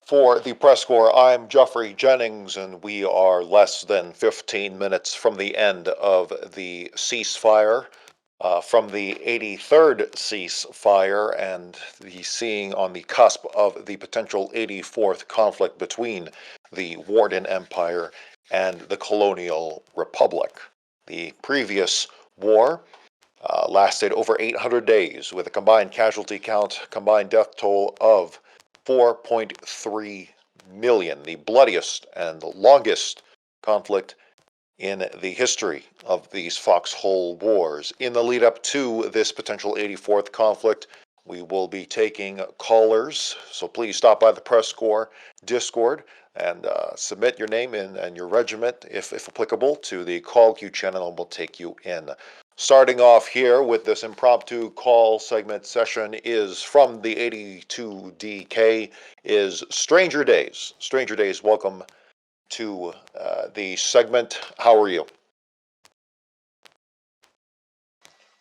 For the PressCorps, I'm Geoffrey Jennings, and we are less than 15 minutes from the end of the ceasefire, from the 83rd ceasefire, and the seeing on the cusp of the potential 84th conflict between the Warden Empire and the Colonial Republic. The previous war lasted over 800 days, with a combined casualty count, combined death toll of 4.3 million, the bloodiest and the longest conflict in the history of these Foxhole wars. In the lead up to this potential 84th conflict, we will be taking callers, so please stop by the PressCorps Discord and submit your name and your regiment, if applicable, to the call queue channel, and we'll take you in. Starting off here with this impromptu call segment session is from the 82DK is Stranger Days. Stranger Days, welcome to the segment. How are you?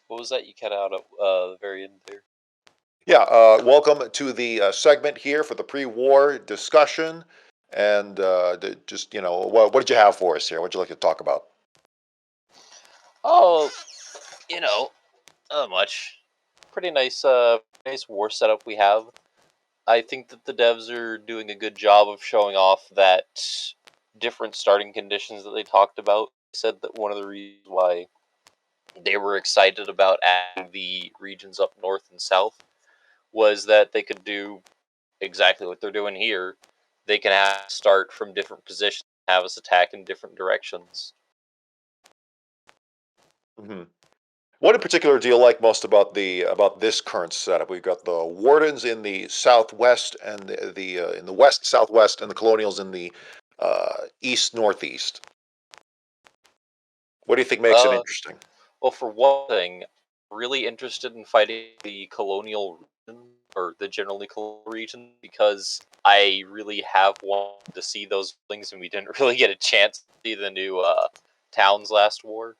What was that you cut out at the very end there? Yeah, welcome to the segment here for the pre-war discussion. And just, what did you have for us here? What would you like to talk about? Oh, not much. Pretty nice war setup we have. I think that the devs are doing a good job of showing off that different starting conditions that they talked about. They said that one of the reasons why they were excited about adding the regions up north and south was that they could do exactly what they're doing here. They can start from different positions, have us attack in different directions. Mm-hmm. What in particular do you like most about this current setup? We've got the Wardens in the southwest and the in the west southwest, and the Colonials in the east northeast. What do you think makes it interesting? Well, for one thing, I'm really interested in fighting the colonial region, or the generally colonial region, because I really have wanted to see those things, and we didn't really get a chance to see the new towns last war.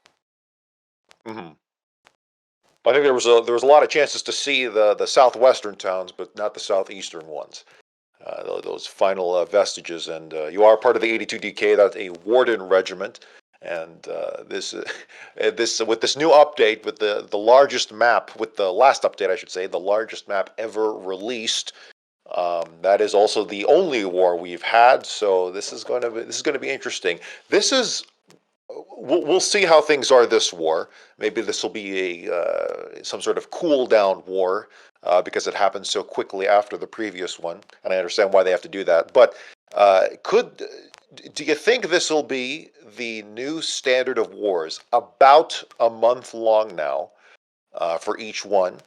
Mm-hmm. I think there was a lot of chances to see the southwestern towns, but not the southeastern ones. Those final vestiges, and you are part of the 82DK. That's a Warden regiment, and this with this new update, with the largest map, with the last update, I should say, the largest map ever released. That is also the only war we've had, so this is going to be interesting. This is we'll see how things are this war. Maybe this will be some sort of cool down war because it happened so quickly after the previous one, and I understand why they have to do that. But do you think this will be the new standard of wars? About a month long now for each one,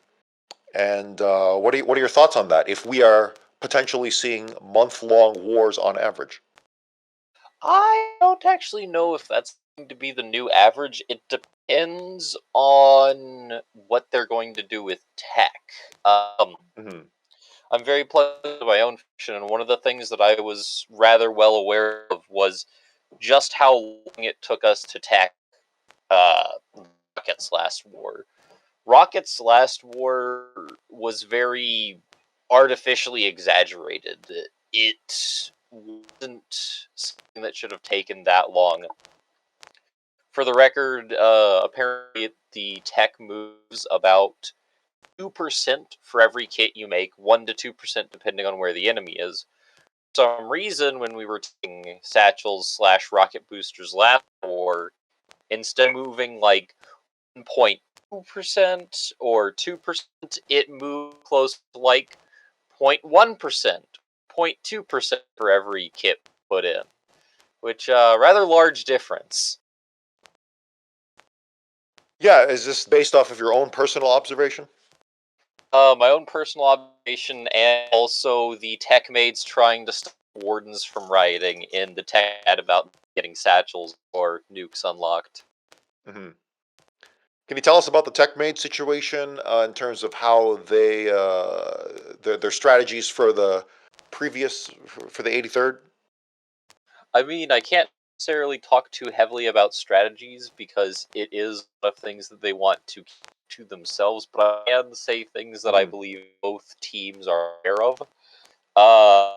and what are your thoughts on that? If we are potentially seeing month-long wars on average. I don't actually know if that's going to be the new average. It depends on what they're going to do with tech. Mm-hmm. I'm very pleased with my own fiction, and one of the things that I was rather well aware of was just how long it took us to tack Rocket's last war. Rocket's last war was very artificially exaggerated. It wasn't something that should have taken that long. For the record, apparently the tech moves about 2% for every kit you make, 1 to 2% depending on where the enemy is. For some reason, when we were taking satchels / rocket boosters last war, instead of moving like 1.2% or 2%, it moved close to like 0.1%, 0.2% for every kit put in, which rather large difference. Yeah, is this based off of your own personal observation? My own personal observation, and also the tech maids trying to stop wardens from rioting in the tech ad about getting satchels or nukes unlocked. Mm-hmm. Can you tell us about the tech maid situation in terms of how they their strategies for the previous for the 83rd? I mean, I can't necessarily talk too heavily about strategies because it is one of things that they want to keep to themselves, but I can say things that I believe both teams are aware of.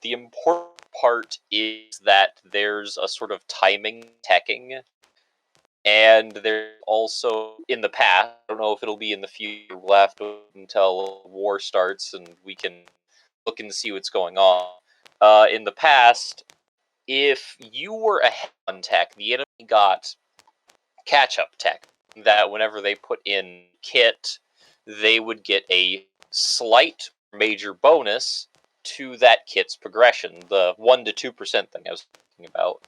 The important part is that there's a sort of timing teching, and there's also, in the past, I don't know if it'll be in the future, we'll have to wait until war starts and we can look and see what's going on. In the past, if you were ahead on tech, the enemy got catch-up tech, that whenever they put in kit, they would get a slight major bonus to that kit's progression, the 1 to 2% thing I was talking about.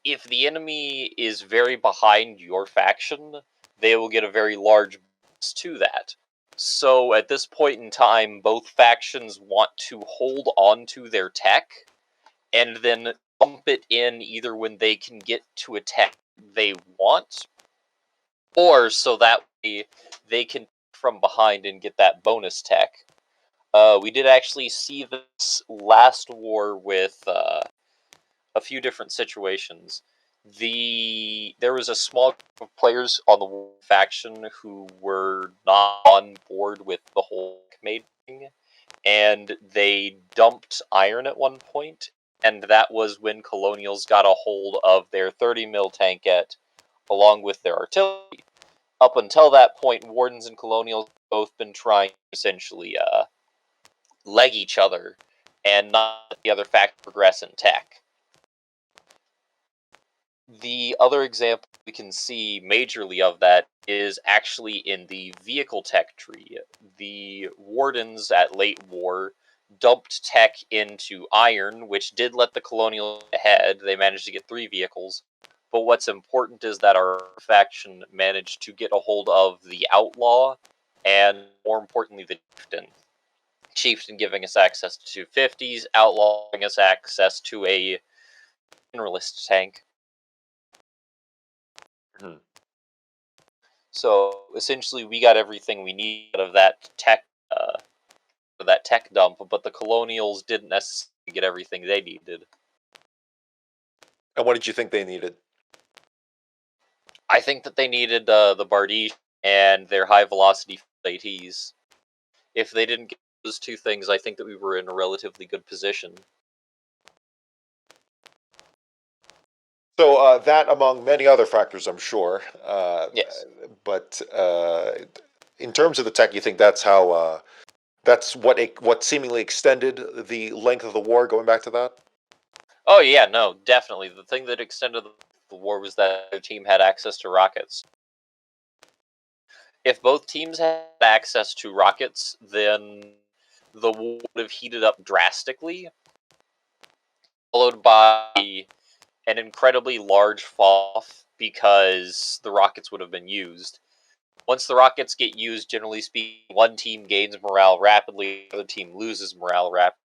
If the enemy is very behind your faction, they will get a very large bonus to that. So at this point in time, both factions want to hold on to their tech and then bump it in either when they can get to a tech they want, or so that way they can from behind and get that bonus tech. We did actually see this last war with a few different situations. There was a small group of players on the faction who were not on board with the whole made thing, and they dumped iron at one point, and that was when Colonials got a hold of their 30 mil tankette along with their artillery. Up until that point, Wardens and Colonials have both been trying to essentially leg each other and not let the other faction progress in tech. The other example we can see majorly of that is actually in the vehicle tech tree. The Wardens at late war dumped tech into iron, which did let the Colonials ahead. They managed to get 3 vehicles. But what's important is that our faction managed to get a hold of the Outlaw, and more importantly, the Chieftain. Chieftain giving us access to 250s, Outlaw giving us access to a Generalist tank. So essentially, we got everything we need out of that tech dump, but the Colonials didn't necessarily get everything they needed. And what did you think they needed? I think that they needed the Bardiche and their high velocity ATs. If they didn't get those 2 things, I think that we were in a relatively good position. So that, among many other factors, I'm sure. Yes. But in terms of the tech, you think that's how that's what seemingly extended the length of the war. Going back to that. Oh yeah, no, definitely. The thing that extended the war was that their team had access to rockets. If both teams had access to rockets, then the war would have heated up drastically, followed by an incredibly large fall off because the rockets would have been used. Once the rockets get used, generally speaking, one team gains morale rapidly, the other team loses morale rapidly.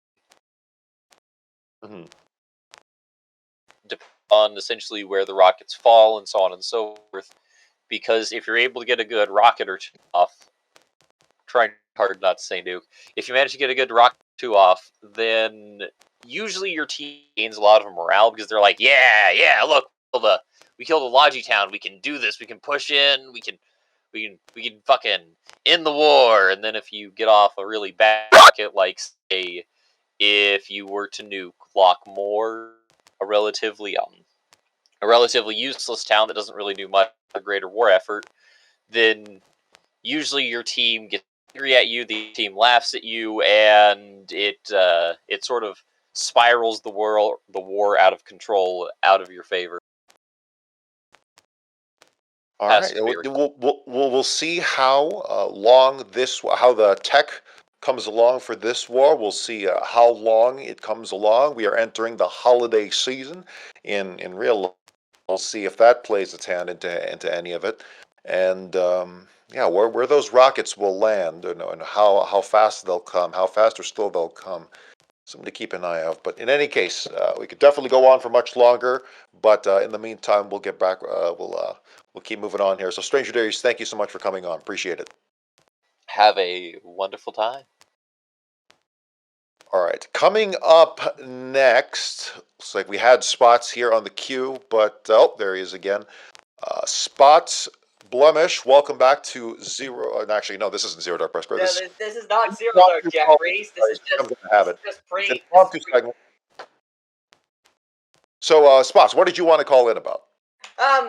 Mm-hmm. Depending on essentially where the rockets fall and so on and so forth. Because if you're able to get a good rocket or 2 off, trying hard not to say nuke, if you manage to get a good rocket 2 off, then usually your team gains a lot of morale because they're like, yeah, look, we killed a Logi town, we can do this, we can push in, we can fucking end the war. And then if you get off a really bad rocket, like say if you were to nuke Lockmore, a relatively useless town that doesn't really do much a greater war effort, then usually your team gets angry at you, the team laughs at you, and it sort of spirals the war out of control, out of your favor. All right, we'll see how how the tech comes along for this war. We'll see how long it comes along. We are entering the holiday season in real life. We'll see if that plays its hand into any of it, and yeah, where those rockets will land, and how fast they'll come, how fast or slow they'll come. Something to keep an eye out. But in any case, we could definitely go on for much longer. But in the meantime, we'll get back. We'll keep moving on here. So, Stranger Days, thank you so much for coming on. Appreciate it. Have a wonderful time. All right, coming up next. Looks like we had Spots here on the queue, but oh, there he is again. Spots. Blemish, welcome back to Zero. Actually, no, this isn't Zero Dark Press. No, this is not Zero Dark, Jeffrey. This is just I'm going to have it. pre. Impromptu segment. So, Spots, what did you want to call in about?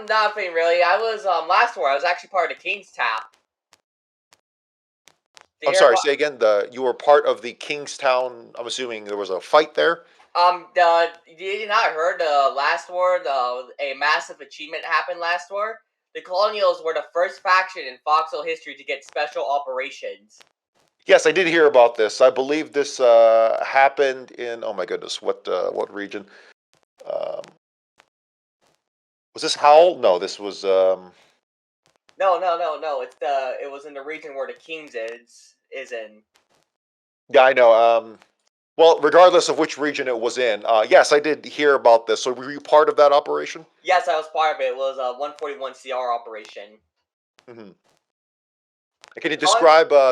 Nothing really. I was last war. I was actually part of the King's Tap. I'm sorry. Say again. You were part of the Kingstown. I'm assuming there was a fight there. You not heard the last war? A massive achievement happened last war. The Colonials were the first faction in Foxhole history to get special operations. Yes, I did hear about this. I believe this happened in. Oh my goodness, what region? Um, was this Howl? No, this was. No. It was in the region where the Kings is in. Yeah, I know. Well, regardless of which region it was in, yes, I did hear about this. So, were you part of that operation? Yes, I was part of it. It was a 141 CR operation. Mm-hmm. Can you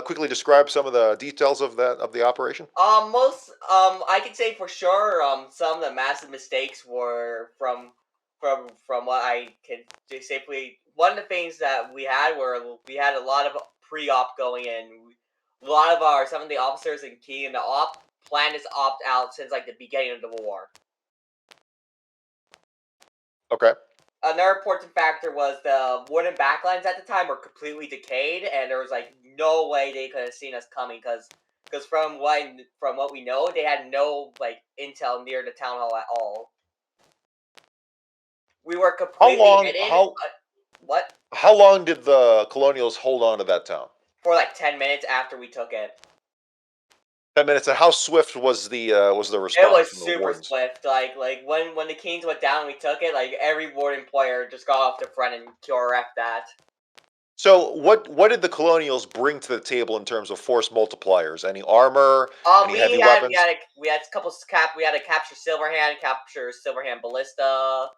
quickly describe some of the details of the operation? I can say for sure, some of the massive mistakes were from what I can just safely. One of the things that we had a lot of pre-op going in. A lot of some of the officers and key in the op plan is opt out since like the beginning of the war. Okay. Another important factor was the wooden backlines at the time were completely decayed, and there was like no way they could have seen us coming because from what we know, they had no like intel near the town hall at all. We were completely hidden. What? How long did the Colonials hold on to that town? For like 10 minutes after we took it. 10 minutes. And how swift was the response? It was from the super wardens? swift. Like when the Kings went down and we took it, like every warden player just got off the front and QRF that. So, what did the Colonials bring to the table in terms of force multipliers? Any armor? Any heavy weapons? We had a couple we had to capture Silverhand Ballista,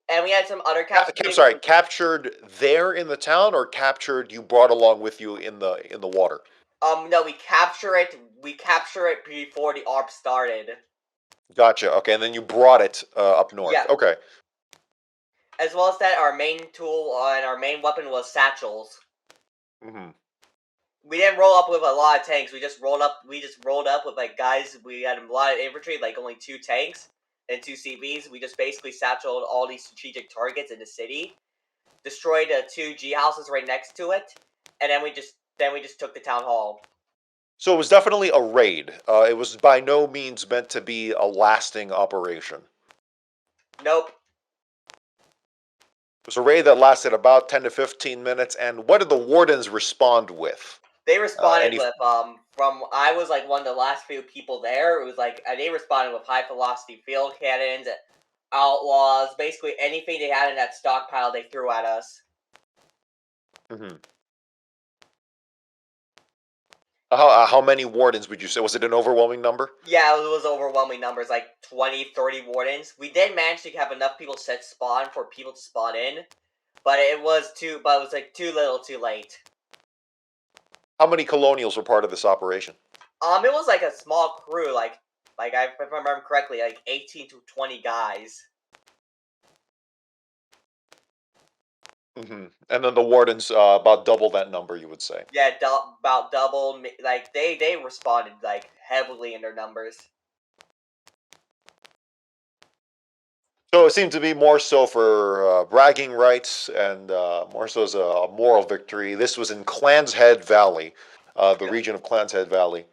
and we had some other I'm sorry, captured there in the town, or captured you brought along with you in the water? No, we capture it. We capture it before the ARP started. Gotcha. Okay, and then you brought it up north. Yeah. Okay. As well as that, our main tool and our main weapon was satchels. Mm-hmm. We didn't roll up with a lot of tanks. We just rolled up with like guys. We had a lot of infantry, like only 2 tanks and 2 CVs. We just basically satcheled all these strategic targets in the city, destroyed 2 G houses right next to it, and then we just took the town hall. So it was definitely a raid. It was by no means meant to be a lasting operation. Nope. It was a raid that lasted about 10 to 15 minutes. And what did the wardens respond with? They responded with I was like one of the last few people there. It was like they responded with high velocity field cannons, outlaws, basically anything they had in that stockpile they threw at us. Mm-hmm. How many wardens would you say? Was it an overwhelming number? Yeah, it was overwhelming numbers, like 20, 30 wardens. We did manage to have enough people set spawn for people to spawn in, but it was like too little too late. How many Colonials were part of this operation? It was like a small crew, like if I remember correctly, like 18 to 20 guys. Mm-hmm. And then the wardens, about double that number, you would say. Yeah, about double. Like they responded like heavily in their numbers. So it seemed to be more so for bragging rights and more so as a moral victory. This was in Clans Head Valley, the region of Clans Head Valley,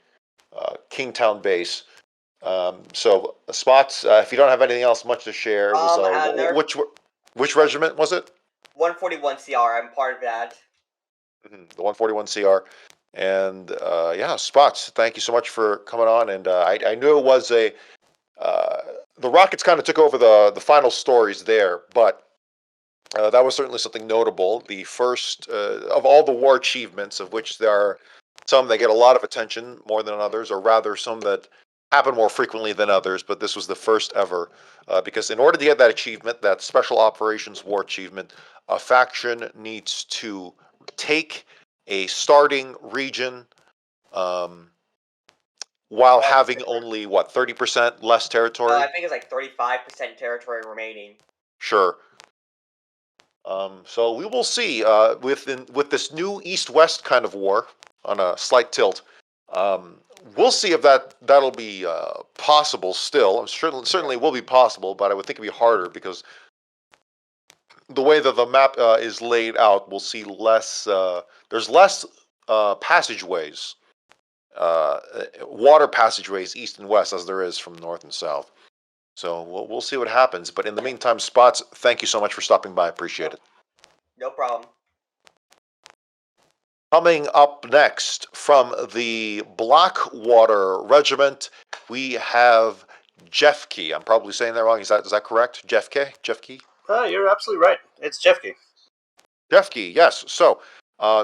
Kingtown base. So Spots, if you don't have anything else much to share, was which regiment was it? 141 CR. I'm part of that. Mm-hmm. The 141 CR. And yeah, Spots, thank you so much for coming on. And I knew it was the Rockets kind of took over the final stories there, but that was certainly something notable. The first of all the war achievements, of which there are some that get a lot of attention more than others, or rather some that happen more frequently than others, but this was the first ever. Because in order to get that achievement, that Special Operations War achievement, a faction needs to take a starting region while having only, 30% less territory? I think it's like 35% territory remaining. Sure. So we will see with this new East-West kind of war on a slight tilt. We'll see if that'll be possible still. Certainly will be possible, but I would think it'd be harder because the way that the map is laid out, we'll see less. There's less passageways, water passageways east and west as there is from north and south. So we'll see what happens. But in the meantime, Spots, thank you so much for stopping by. Appreciate it. No problem. Coming up next from the Blackwater Regiment, we have Jefke. I'm probably saying that wrong. Is that correct? Jefke? Jefke? You're absolutely right. It's Jefke. Jefke, yes. So,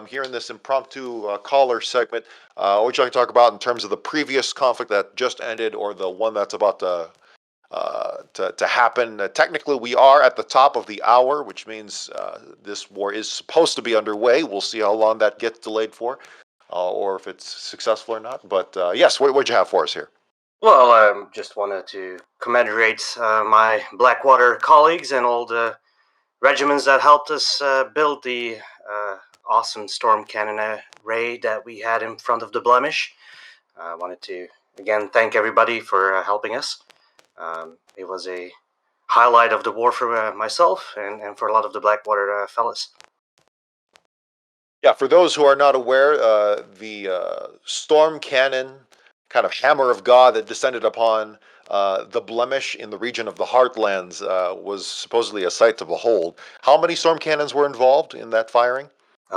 here in this impromptu caller segment, what would you like to talk about in terms of the previous conflict that just ended or the one that's about to happen? Technically, we are at the top of the hour, which means this war is supposed to be underway. We'll see how long that gets delayed for, or if it's successful or not. But yes, what'd you have for us here? Well, I just wanted to commemorate my Blackwater colleagues and all the regiments that helped us build the awesome storm cannon array that we had in front of the Blemish. I wanted to, again, thank everybody for helping us. It was a highlight of the war for myself and for a lot of the Blackwater fellas. Yeah, for those who are not aware, the storm cannon, kind of hammer of God that descended upon the Blemish in the region of the Heartlands, was supposedly a sight to behold. How many storm cannons were involved in that firing?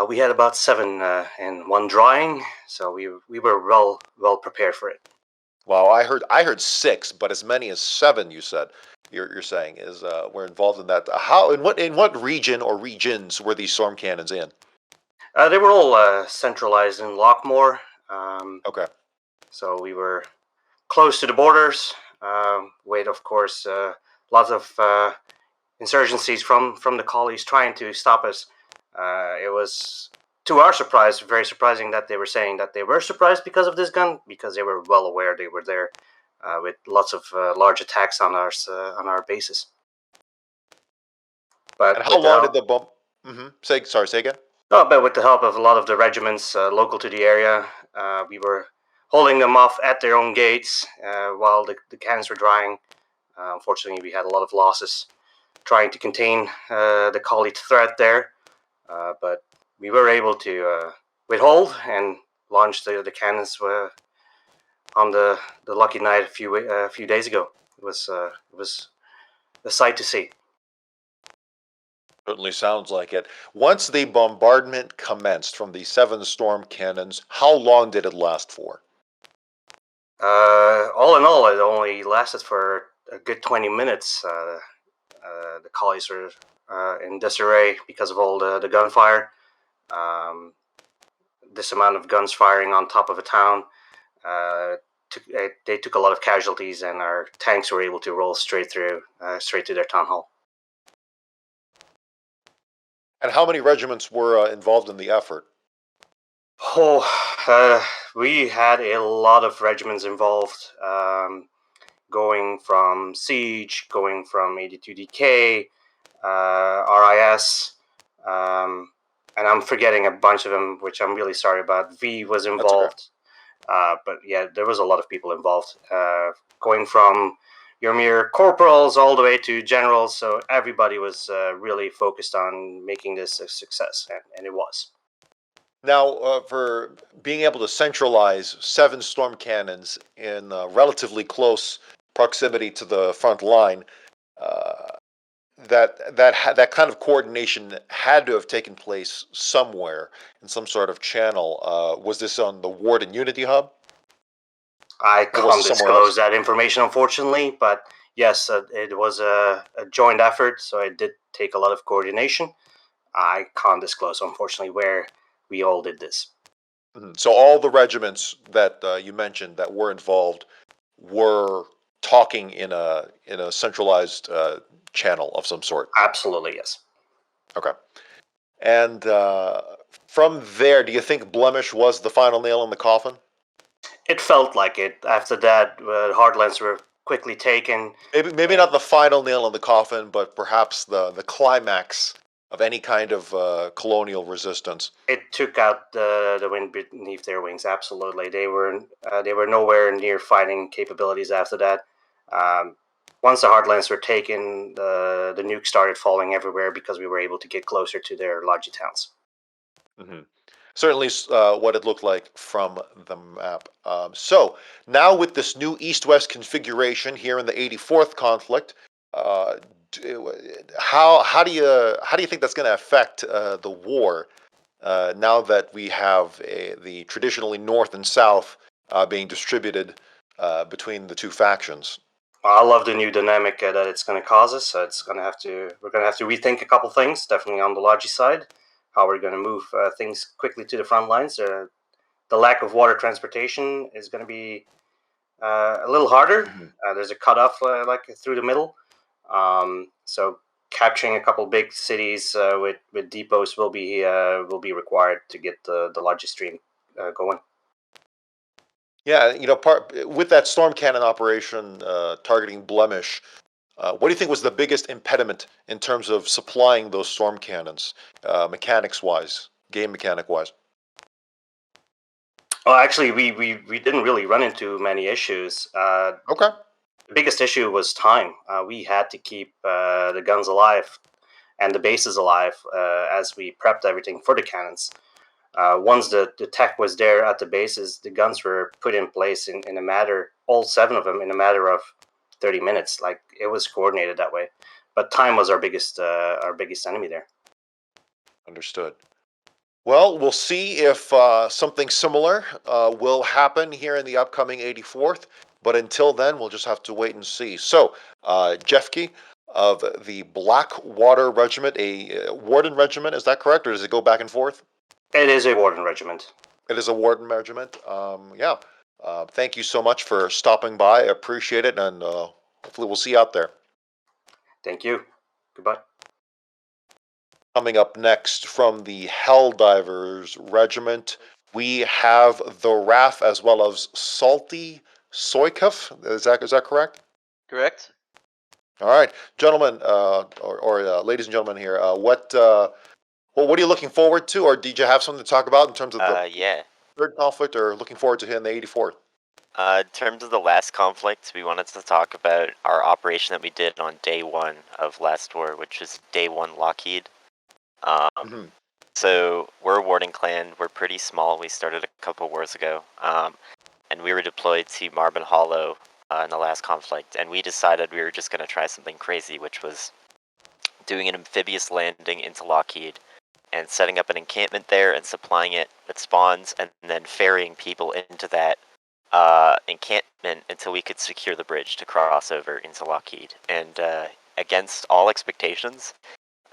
We had about 7 and 1 drawing, so we were well prepared for it. Wow, I heard 6, but as many as 7. You said you're saying is were involved in that. How in what region or regions were these storm cannons in? They were all centralized in Lockmore. Okay. So we were close to the borders. With, of course, lots of insurgencies from the collies trying to stop us. It was, to our surprise, very surprising that they were saying that they were surprised because of this gun, because they were well aware they were there with lots of large attacks on our bases. But and how long did the bomb? Say again. No, but with the help of a lot of the regiments local to the area, we were holding them off at their own gates while the cannons were drying. Unfortunately, we had a lot of losses trying to contain the collie threat there, but we were able to withhold and launch the cannons on the lucky night a few days ago. It was a sight to see. Certainly sounds like it. Once the bombardment commenced from the 7 storm cannons, how long did it last for? All in all, it only lasted for a good 20 minutes. The collies were in disarray because of all the gunfire. This amount of guns firing on top of a town, they took a lot of casualties, and our tanks were able to roll straight to their town hall. And how many regiments were involved in the effort? We had a lot of regiments involved, going from Siege, going from 82DK, RIS, and I'm forgetting a bunch of them, which I'm really sorry about. V was involved, but yeah, there was a lot of people involved, going from your mere corporals all the way to generals, so everybody was really focused on making this a success, and it was. Now, for being able to centralize 7 storm cannons in relatively close proximity to the front line, that kind of coordination had to have taken place somewhere in some sort of channel. Was this on the Ward and Unity Hub? I can't disclose that information, unfortunately, but yes, it was a joint effort, so it did take a lot of coordination. I can't disclose, unfortunately, where we all did this. So all the regiments that you mentioned that were involved were talking in a centralized channel of some sort. Absolutely, yes. Okay. And from there, do you think Blemish was the final nail in the coffin? It felt like it. After that, Heartlands were quickly taken. Maybe not the final nail in the coffin, but perhaps the climax any kind of colonial resistance. It took out the wind beneath their wings. Absolutely, they were nowhere near fighting capabilities after that. Once the hardlands were taken, the nukes started falling everywhere because we were able to get closer to their lodgy towns. Mm-hmm. Certainly what it looked like from the map. So now with this new east-west configuration here in the 84th conflict, how do you think that's going to affect the war now that we have the traditionally north and south being distributed between the two factions? I love the new dynamic that it's going to cause us. We're going to have to rethink a couple things. Definitely on the logi side, how we're going to move things quickly to the front lines. The lack of water transportation is going to be a little harder. There's a cutoff through the middle. So capturing a couple big cities with depots will be required to get the logi stream going. Yeah, with that storm cannon operation targeting Blemish, what do you think was the biggest impediment in terms of supplying those storm cannons, mechanics-wise, game mechanic-wise? Well, actually, we didn't really run into many issues. Okay. The biggest issue was time. We had to keep the guns alive and the bases alive as we prepped everything for the cannons. Once the tech was there at the bases, the guns were put in place in a matter, all 7 of them, in a matter of 30 minutes. Like, it was coordinated that way. But time was our biggest enemy there. Understood. Well, we'll see if something similar will happen here in the upcoming 84th. But until then, we'll just have to wait and see. So, Jefke of the Blackwater Regiment, a Warden Regiment, is that correct? Or does it go back and forth? It is a Warden Regiment. It is a Warden Regiment. Yeah. Thank you so much for stopping by. I appreciate it. And hopefully we'll see you out there. Thank you. Goodbye. Coming up next from the Helldivers Regiment, we have the Raff as well as Salty Soykaf. Is that correct? Correct. All right, gentlemen, or ladies and gentlemen here, what are you looking forward to, or did you have something to talk about in terms of the Yeah. third conflict, or looking forward to hitting the 84th? In terms of the last conflict, we wanted to talk about our operation that we did on day 1 of last war, which is day 1 Lockheed. So we're a warding clan. We're pretty small. We started a couple wars ago, and we were deployed to Marble Hollow in the last conflict, and we decided we were just going to try something crazy, which was doing an amphibious landing into Lockheed and setting up an encampment there and supplying it with spawns, and then ferrying people into that encampment until we could secure the bridge to cross over into Lockheed. And against all expectations,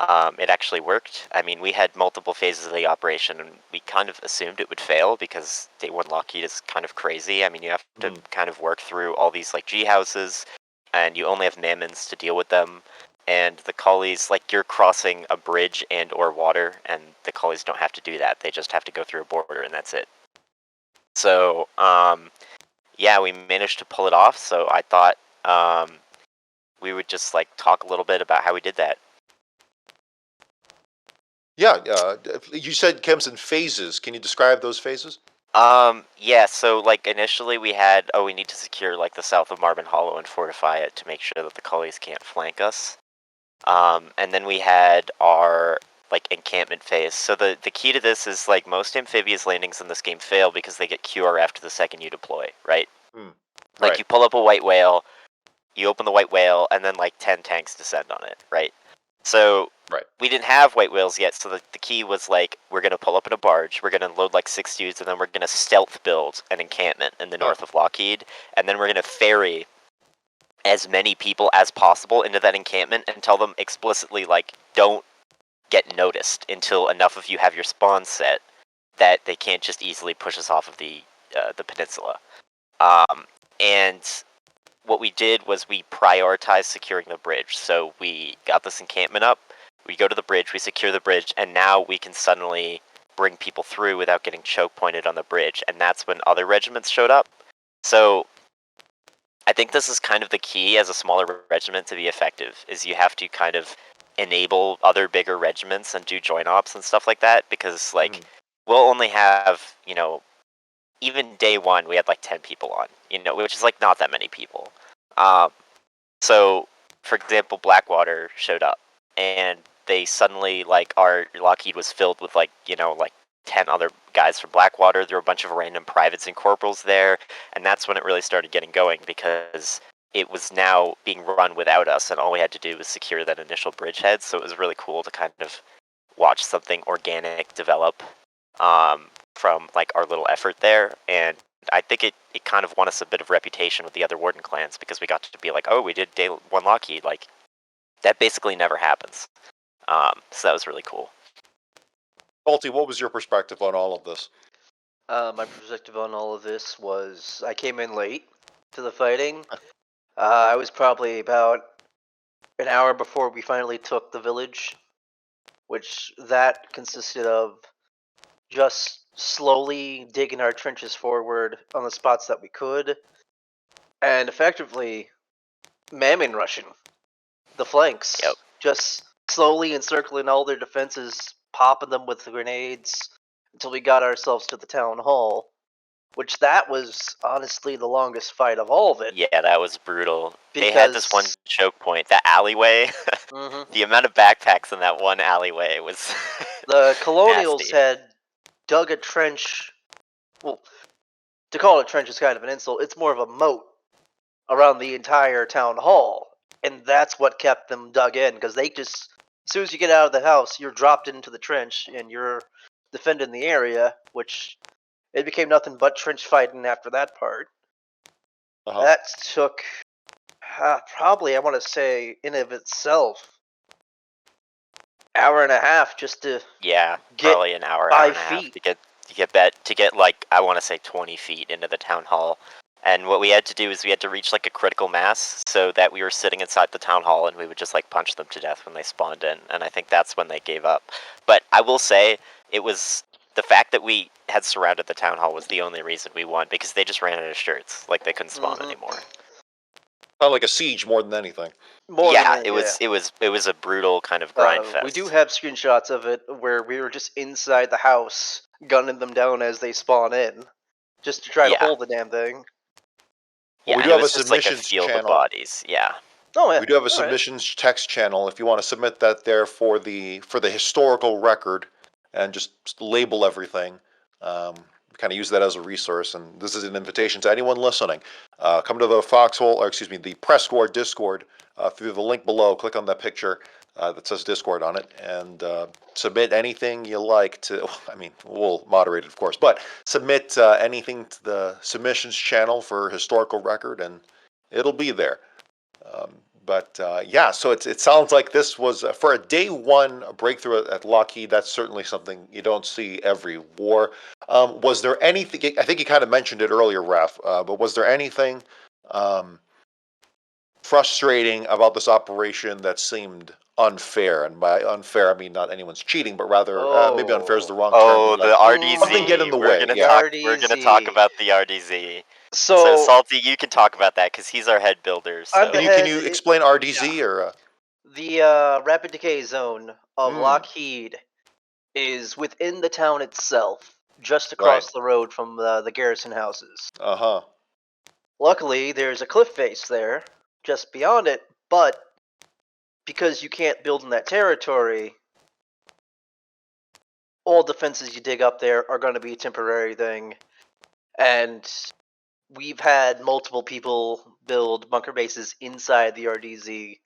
it actually worked. I mean, we had multiple phases of the operation, and we kind of assumed it would fail because day 1 Lockheed is kind of crazy. I mean, you have to kind of work through all these like G houses, and you only have mammons to deal with them. And the collies, like, you're crossing a bridge and or water, and the collies don't have to do that. They just have to go through a border, and that's it. So, yeah, we managed to pull it off. So I thought we would just like talk a little bit about how we did that. Yeah, you said it comes in phases. Can you describe those phases? Yeah, so like initially we had, we need to secure like the south of Marble Hollow and fortify it to make sure that the collies can't flank us. And then we had our like encampment phase. So the key to this is like most amphibious landings in this game fail because they get QRF the second you deploy, right? Like right. You pull up a white whale, you open the white whale, and then like 10 tanks descend on it, right? So we didn't have white whales yet, so the key was like, we're going to pull up in a barge, we're going to load like 6 dudes, and then we're going to stealth build an encampment in the north of Lockheed, and then we're going to ferry as many people as possible into that encampment and tell them explicitly, like, don't get noticed until enough of you have your spawn set that they can't just easily push us off of the peninsula. And what we did was we prioritized securing the bridge. So we got this encampment up, we go to the bridge, we secure the bridge, and now we can suddenly bring people through without getting choke pointed on the bridge. And that's when other regiments showed up. So I think this is kind of the key as a smaller regiment to be effective, is you have to kind of enable other bigger regiments and do joint ops and stuff like that, because like we'll only have, you know, even day one we had like 10 people on, you know, which is like not that many people. So for example, Blackwater showed up and they suddenly, like, our Lockheed was filled with like, you know, like 10 other guys from Blackwater. There were a bunch of random privates and corporals there, and that's when it really started getting going, because it was now being run without us, and all we had to do was secure that initial bridgehead. So it was really cool to kind of watch something organic develop from like our little effort there. And I think it kind of won us a bit of reputation with the other Warden clans, because we got to be like, oh, we did day one Lockheed. Like, that basically never happens. So that was really cool. Balti, what was your perspective on all of this? My perspective on all of this was I came in late to the fighting. I was probably about an hour before we finally took the village, which that consisted of just slowly digging our trenches forward on the spots that we could, and effectively mammon rushing the flanks. Yep. Just slowly encircling all their defenses, popping them with grenades until we got ourselves to the town hall, which that was honestly the longest fight of all of it. Yeah, that was brutal. They had this one choke point, that alleyway. The amount of backpacks in that one alleyway was the Colonials nasty. had dug a trench. Well, to call it a trench is kind of an insult. It's more of a moat around the entire town hall, and that's what kept them dug in, because they just, as soon as you get out of the house, you're dropped into the trench and you're defending the area, which it became nothing but trench fighting after that part. That took probably, I want to say, in of itself, hour and a half just to probably an hour and a half to get like, I want to say 20 feet into the town hall. And what we had to do is we had to reach like a critical mass, so that we were sitting inside the town hall and we would just like punch them to death when they spawned in. And I think that's when they gave up. But I will say, it was the fact that we had surrounded the town hall was the only reason we won, because they just ran out of shirts. Like, they couldn't spawn anymore. Sounded like a siege more than anything. It was a brutal kind of grind fest. We do have screenshots of it where we were just inside the house gunning them down as they spawn in, just to try to hold the damn thing. Well, we do have a submissions field channel. Of bodies. Yeah. Oh, yeah. We do have a submissions text channel. If you want to submit that there for the historical record and just label everything, kind of use that as a resource. And this is an invitation to anyone listening. Come to the Foxhole, or excuse me, the PressCorps Discord through the link below. Click on that picture that says Discord on it, and submit anything you like to. I mean, we'll moderate it, of course, but submit anything to the submissions channel for historical record, and it'll be there. So it sounds like this was for a day one breakthrough at Lockheed. That's certainly something you don't see every war. Was there anything? I think you kind of mentioned it earlier, Raff. But was there anything frustrating about this operation that seemed unfair? And by unfair, I mean not anyone's cheating, but rather maybe unfair is the wrong term. Oh, the RDZ. Something get in the way. We're gonna talk about the RDZ. So Salty, you can talk about that because he's our head builder. So. Can you explain RDZ or? The rapid decay zone of Lockheed is within the town itself, just across the road from the garrison houses. Luckily, there's a cliff face there, just beyond it, but because you can't build in that territory, all defenses you dig up there are going to be a temporary thing, and we've had multiple people build bunker bases inside the RDZ,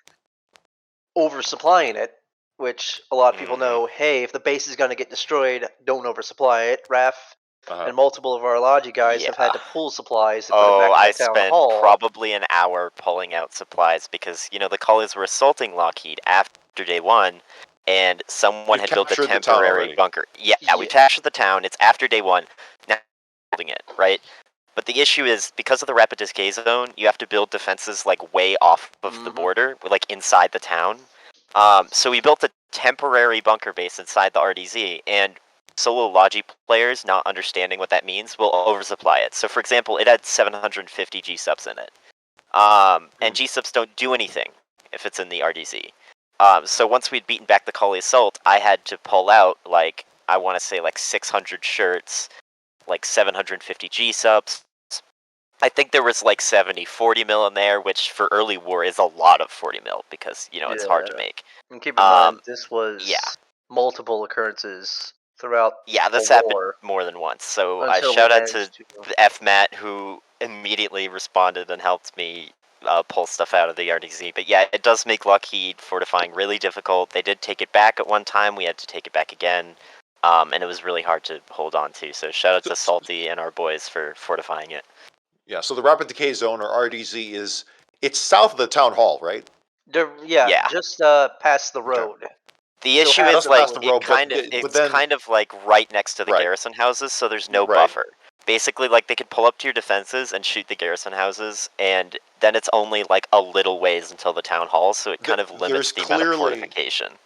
oversupplying it, which a lot of people know, hey, if the base is going to get destroyed, don't oversupply it. Raff and multiple of our Logi guys have had to pull supplies to put it back in the town hall. I spent probably an hour pulling out supplies because, you know, the Collies were assaulting Lockheed after day one, and someone had built a temporary bunker. Yeah, we captured the town. It's after day one. Now building it, right? But the issue is, because of the rapid decay zone, you have to build defenses like way off of the border, like inside the town. So we built a temporary bunker base inside the RDZ, and solo Logi players, not understanding what that means, will oversupply it. So, for example, it had 750 G-subs in it. And G-subs don't do anything if it's in the RDZ. So once we'd beaten back the Kali assault, I had to pull out like I want to say like 600 shirts, like 750 G subs. I think there was like 40 mil in there, which for early war is a lot of 40 mil because it's hard to Yeah. make. And keep in mind, Um, this was yeah. multiple occurrences throughout Yeah, this the happened war more than once. So until we shout out to managed to. the FMAT who immediately responded and helped me pull stuff out of the RDZ. But yeah, it does make Lockheed fortifying really difficult. They did take it back at one time. We had to take it back again. And it was really hard to hold on to. So shout out to Salty and our boys for fortifying it. Yeah, so the Rapid Decay Zone, or RDZ, it's south of the town hall, right? Yeah. Just past the road. The So issue past is Just like past the road, but it's then kind of like right next to the Right. garrison houses, so there's no Right. buffer. Basically, like they could pull up to your defenses and shoot the garrison houses, and then it's only like a little ways until the town hall, so it kind of limits there's the amount of clearly- fortification.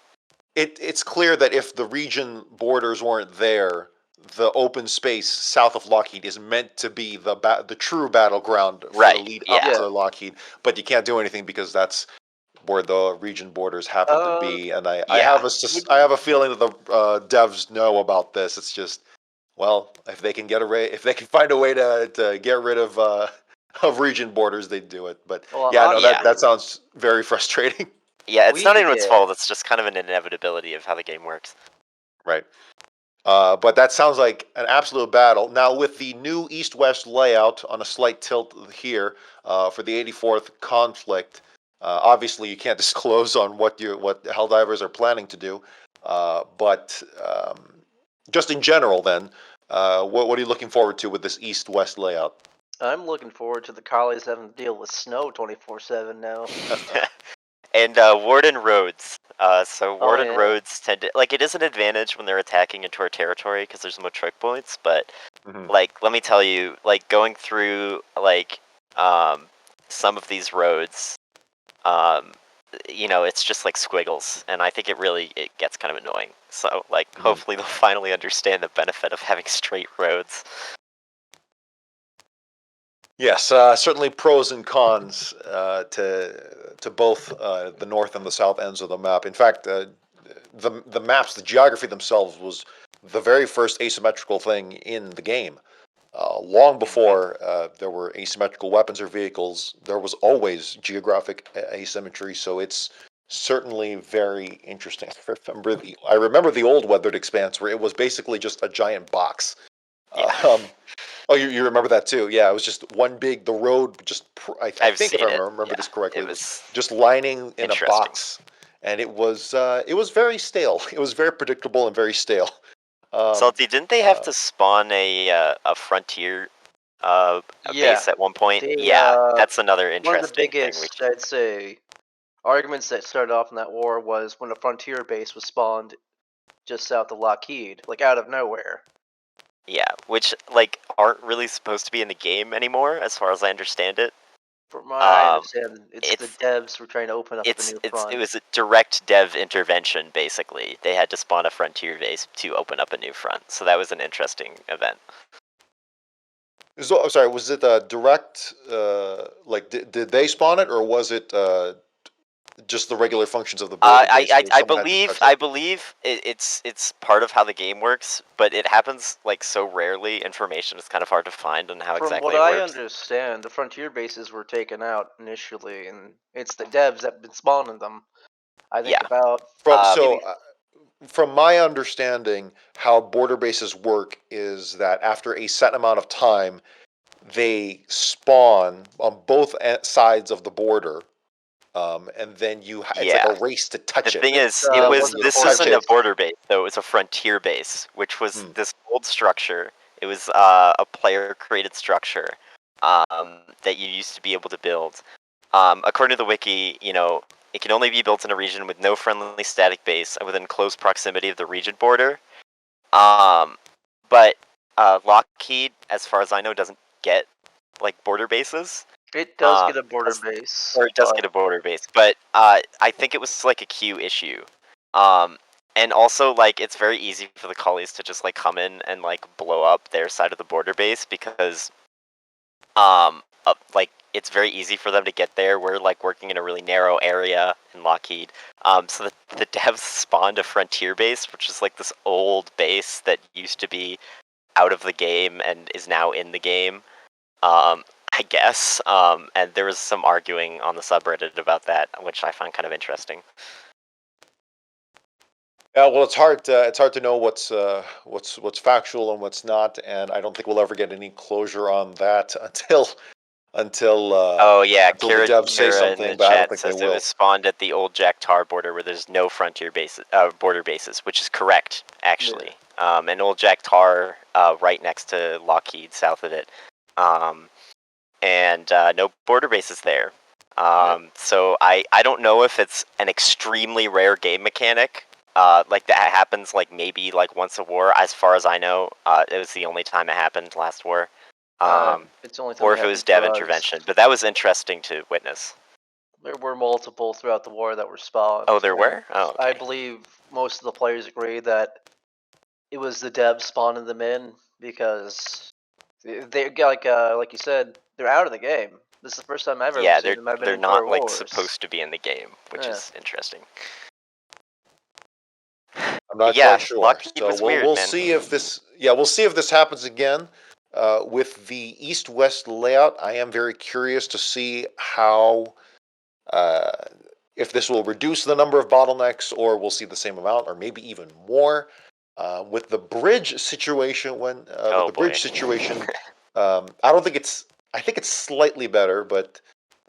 it's clear that if the region borders weren't there, the open space south of Lockheed is meant to be the true battleground for Right, the lead yeah. up to Lockheed, but you can't do anything because that's where the region borders happen to be. And I yeah. have a feeling that the devs know about this. It's just, well, if they can find a way to get rid of region borders, they'd do it. But Well, yeah, no, honestly- that sounds very frustrating. Yeah, it's not even its Yeah. fault, it's just kind of an inevitability of how the game works. Right. But that sounds like an absolute battle. Now, with the new east-west layout on a slight tilt here for the 84th conflict, obviously you can't disclose on what Helldivers are planning to do. But just in general, then, what are you looking forward to with this east-west layout? I'm looking forward to the collies having to deal with snow 24/7 now. And Warden roads. So Warden yeah. roads tend to it is an advantage when they're attacking into our territory because there's more choke points. But Mhm. let me tell you, going through some of these roads, it's just like squiggles, and I think it gets kind of annoying. So hopefully they'll finally understand the benefit of having straight roads. Yes, certainly pros and cons to both the north and the south ends of the map. In fact, the maps, the geography themselves, was the very first asymmetrical thing in the game. Long before there were asymmetrical weapons or vehicles, there was always geographic asymmetry. So it's certainly very interesting. I remember the old Weathered Expanse, where it was basically just a giant box. Yeah. Oh, you remember that too? Yeah, it was just one big. The road just. I I've think if seen I it. remember Yeah, this correctly, it it was was just lining in a interesting. box, and it was very stale. It was very predictable and very stale. Salty, didn't they have to spawn a frontier a Yeah, base at one point? they, That's another One of the interesting thing. biggest, I'd say, arguments that started off in that war was when a frontier base was spawned just south of Lockheed, out of nowhere. Yeah, which aren't really supposed to be in the game anymore, as far as I understand it. From what I understand, the it's- devs were trying to open up the new front. It was a direct dev intervention, basically. They had to spawn a frontier base to open up a new front, so that was an interesting event. So, I'm sorry, was it a direct? Did they spawn it, or was it just the regular functions of the border base? I believe it's part of how the game works, but it happens so rarely. Information is kind of hard to find on how From exactly what it I works. understand, the frontier bases were taken out initially, and it's the devs that have been spawning them. I think Yeah. about From my understanding, how border bases work is that after a set amount of time, they spawn on both sides of the border, and then it's like a race to touch The it. thing is, this isn't a border base, though. It was a frontier base, which was this old structure. It was a player-created structure that you used to be able to build. According to the wiki, it can only be built in a region with no friendly static base and within close proximity of the region border. But Lockheed, as far as I know, doesn't get border bases. it does get a border base, Or it does get a border base, but I think it was a queue issue. And also it's very easy for the collies to just come in and blow up their side of the border base because it's very easy for them to get there. We're like working in a really narrow area in Lockheed. So the devs spawned a frontier base, which is like this old base that used to be out of the game and is now in the game. I guess. And there was some arguing on the subreddit about that, which I find kind of interesting. Yeah, well, it's hard to know what's factual and what's not, and I don't think we'll ever get any closure on that until Oh yeah, until the devs say Kira in something, the but I don't chat think they says it will. was spawned at the old Jack Tar border where there's no frontier bases, border bases, which is correct actually. And old Jack Tar, right next to Lockheed, south of it, and no border bases there. So I don't know if it's an extremely rare game mechanic. Like that happens like maybe like once a war. As far as I know, it was the only time it happened last war. It's the only time Or it if it was happened dev for us. intervention, but that was interesting to witness. There were multiple throughout the war that were spawned. Oh, there and were? Oh, okay. I believe most of the players agree that it was the devs spawning them in because they like you said, they're out of the game. This is the first time I've ever Yeah, seen them. I've been they're in not 4 like wars. supposed to be in the game, which Yeah. is interesting. I'm not Yeah, quite sure. Lockheed So was we'll weird, we'll man. see if this happens again. With the east-west layout, I am very curious to see how if this will reduce the number of bottlenecks, or we'll see the same amount, or maybe even more. With the bridge situation, I don't think it's. I think it's slightly better, but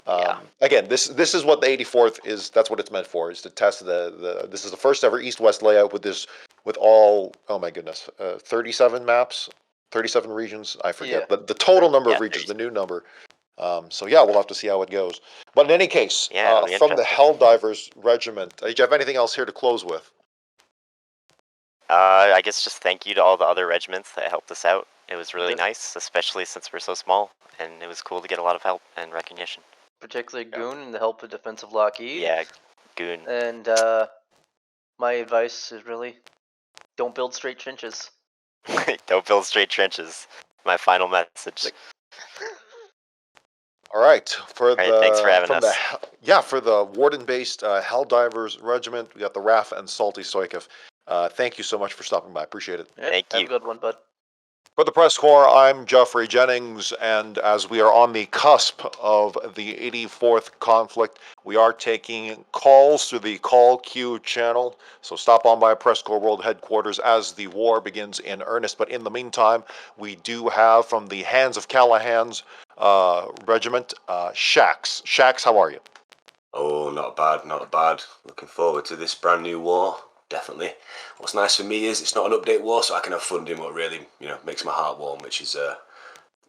Yeah. again, this is what the 84th is. That's what it's meant for. Is to test the. This is the first ever east-west layout with all. Oh my goodness, 37 maps, 37 regions. I forget the total number of regions, the new number. So yeah, we'll have to see how it goes. But in any case, Yeah, it'll be from the interesting. Helldivers Regiment, do you have anything else here to close with? I guess just thank you to all the other regiments that helped us out. It was really Yep. nice, especially since we're so small, and it was cool to get a lot of help and recognition. Particularly Goon and the help of defensive Lockheed. Yeah, Goon. And my advice is really don't build straight trenches. Don't build straight trenches. My final message. All right, Thanks for having us. For the Warden-based Helldivers Regiment, we got the Raff and Salty Soykaf. Thank you so much for stopping by. I appreciate it. Yep, Thank have you. a good one, bud. For the Press Corps, I'm Geoffrey Jennings, and as we are on the cusp of the 84th conflict, we are taking calls through the call queue channel. So stop on by Press Corps World Headquarters as the war begins in earnest. But in the meantime, we do have from the Hands of Callahan's regiment, Shax. Shax, how are you? Oh, not bad, not bad. Looking forward to this brand new war. Definitely. What's nice for me is it's not an update war, so I can have fun doing what really, makes my heart warm, which is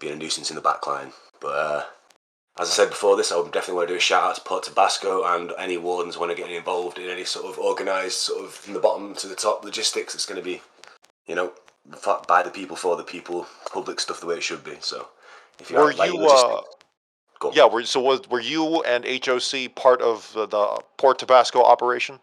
being a nuisance in the backline. But as I said before this, I would definitely want to do a shout out to Port Tabasco and any wardens want to get involved in any sort of organised, sort of from the bottom to the top logistics. It's going to be, by the people, for the people, public stuff the way it should be. So if you're were you and HOC part of the Port Tabasco operation?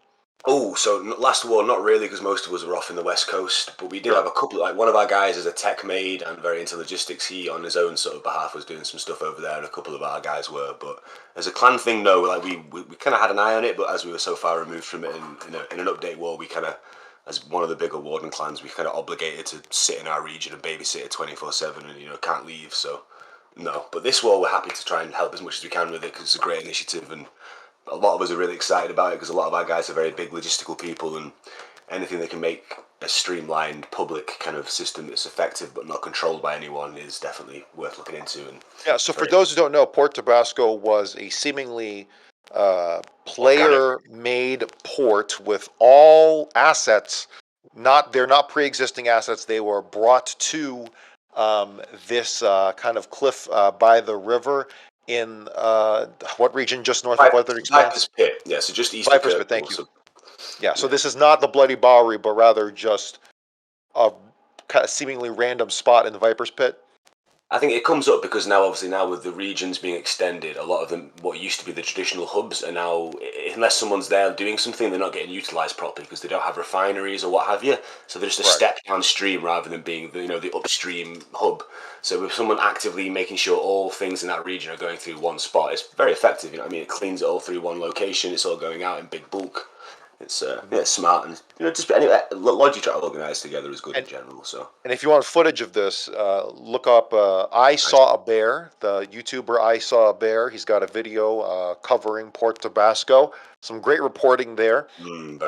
Oh, so last war, not really, because most of us were off in the West Coast, but we did have a couple, like one of our guys is a tech maid and very into logistics. He, on his own sort of behalf, was doing some stuff over there, and a couple of our guys were. But as a clan thing, no, like we kind of had an eye on it, but as we were so far removed from it in an update war, we kind of, as one of the bigger warden clans, we kind of obligated to sit in our region and babysit it 24/7 and, can't leave, so no. But this war, we're happy to try and help as much as we can with it, because it's a great initiative, and a lot of us are really excited about it because a lot of our guys are very big logistical people, and anything that can make a streamlined public kind of system that's effective but not controlled by anyone is definitely worth looking into. And yeah, so for those who don't know, Port Tabasco was a seemingly player-made port with all assets. They're not pre-existing assets. They were brought to this kind of cliff by the river in what region just north of Weather Expanse? Viper's Pit, yeah, so just east Viper's of Pit, thank you. Yeah, so this is not the Bloody Bowery, but rather just a kind of seemingly random spot in the Viper's Pit. I think it comes up because now, obviously, now with the regions being extended, a lot of them, what used to be the traditional hubs, are now, unless someone's there doing something, they're not getting utilised properly because they don't have refineries or what have you. So they're just a Right. step downstream rather than being the upstream hub. So with someone actively making sure all things in that region are going through one spot, it's very effective. You know what I mean? It cleans it all through one location. It's all going out in big bulk. It's it's smart, and just anyway, Logi try to organise together is good in general. So. And if you want footage of this, look up I Saw a Bear, the YouTuber I Saw a Bear. He's got a video covering Port Tabasco. Some great reporting there. And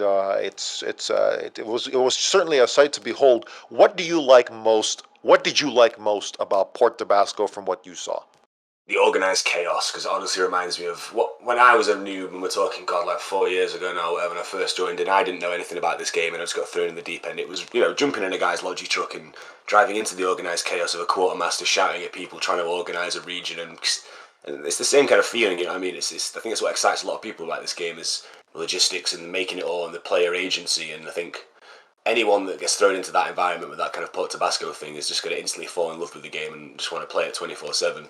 it was certainly a sight to behold. What do you like most? What did you like most about Port Tabasco from what you saw? The organised chaos, because it honestly reminds me of when I was a noob, and we're talking, God, like 4 years ago now, whatever, when I first joined, and I didn't know anything about this game, and I just got thrown in the deep end. It was, jumping in a guy's Logi truck and driving into the organised chaos of a quartermaster shouting at people, trying to organise a region, and it's the same kind of feeling, you know what I mean? I think it's what excites a lot of people about this game is logistics and making it all and the player agency, and I think anyone that gets thrown into that environment with that kind of Port Tabasco thing is just going to instantly fall in love with the game and just want to play it 24/7.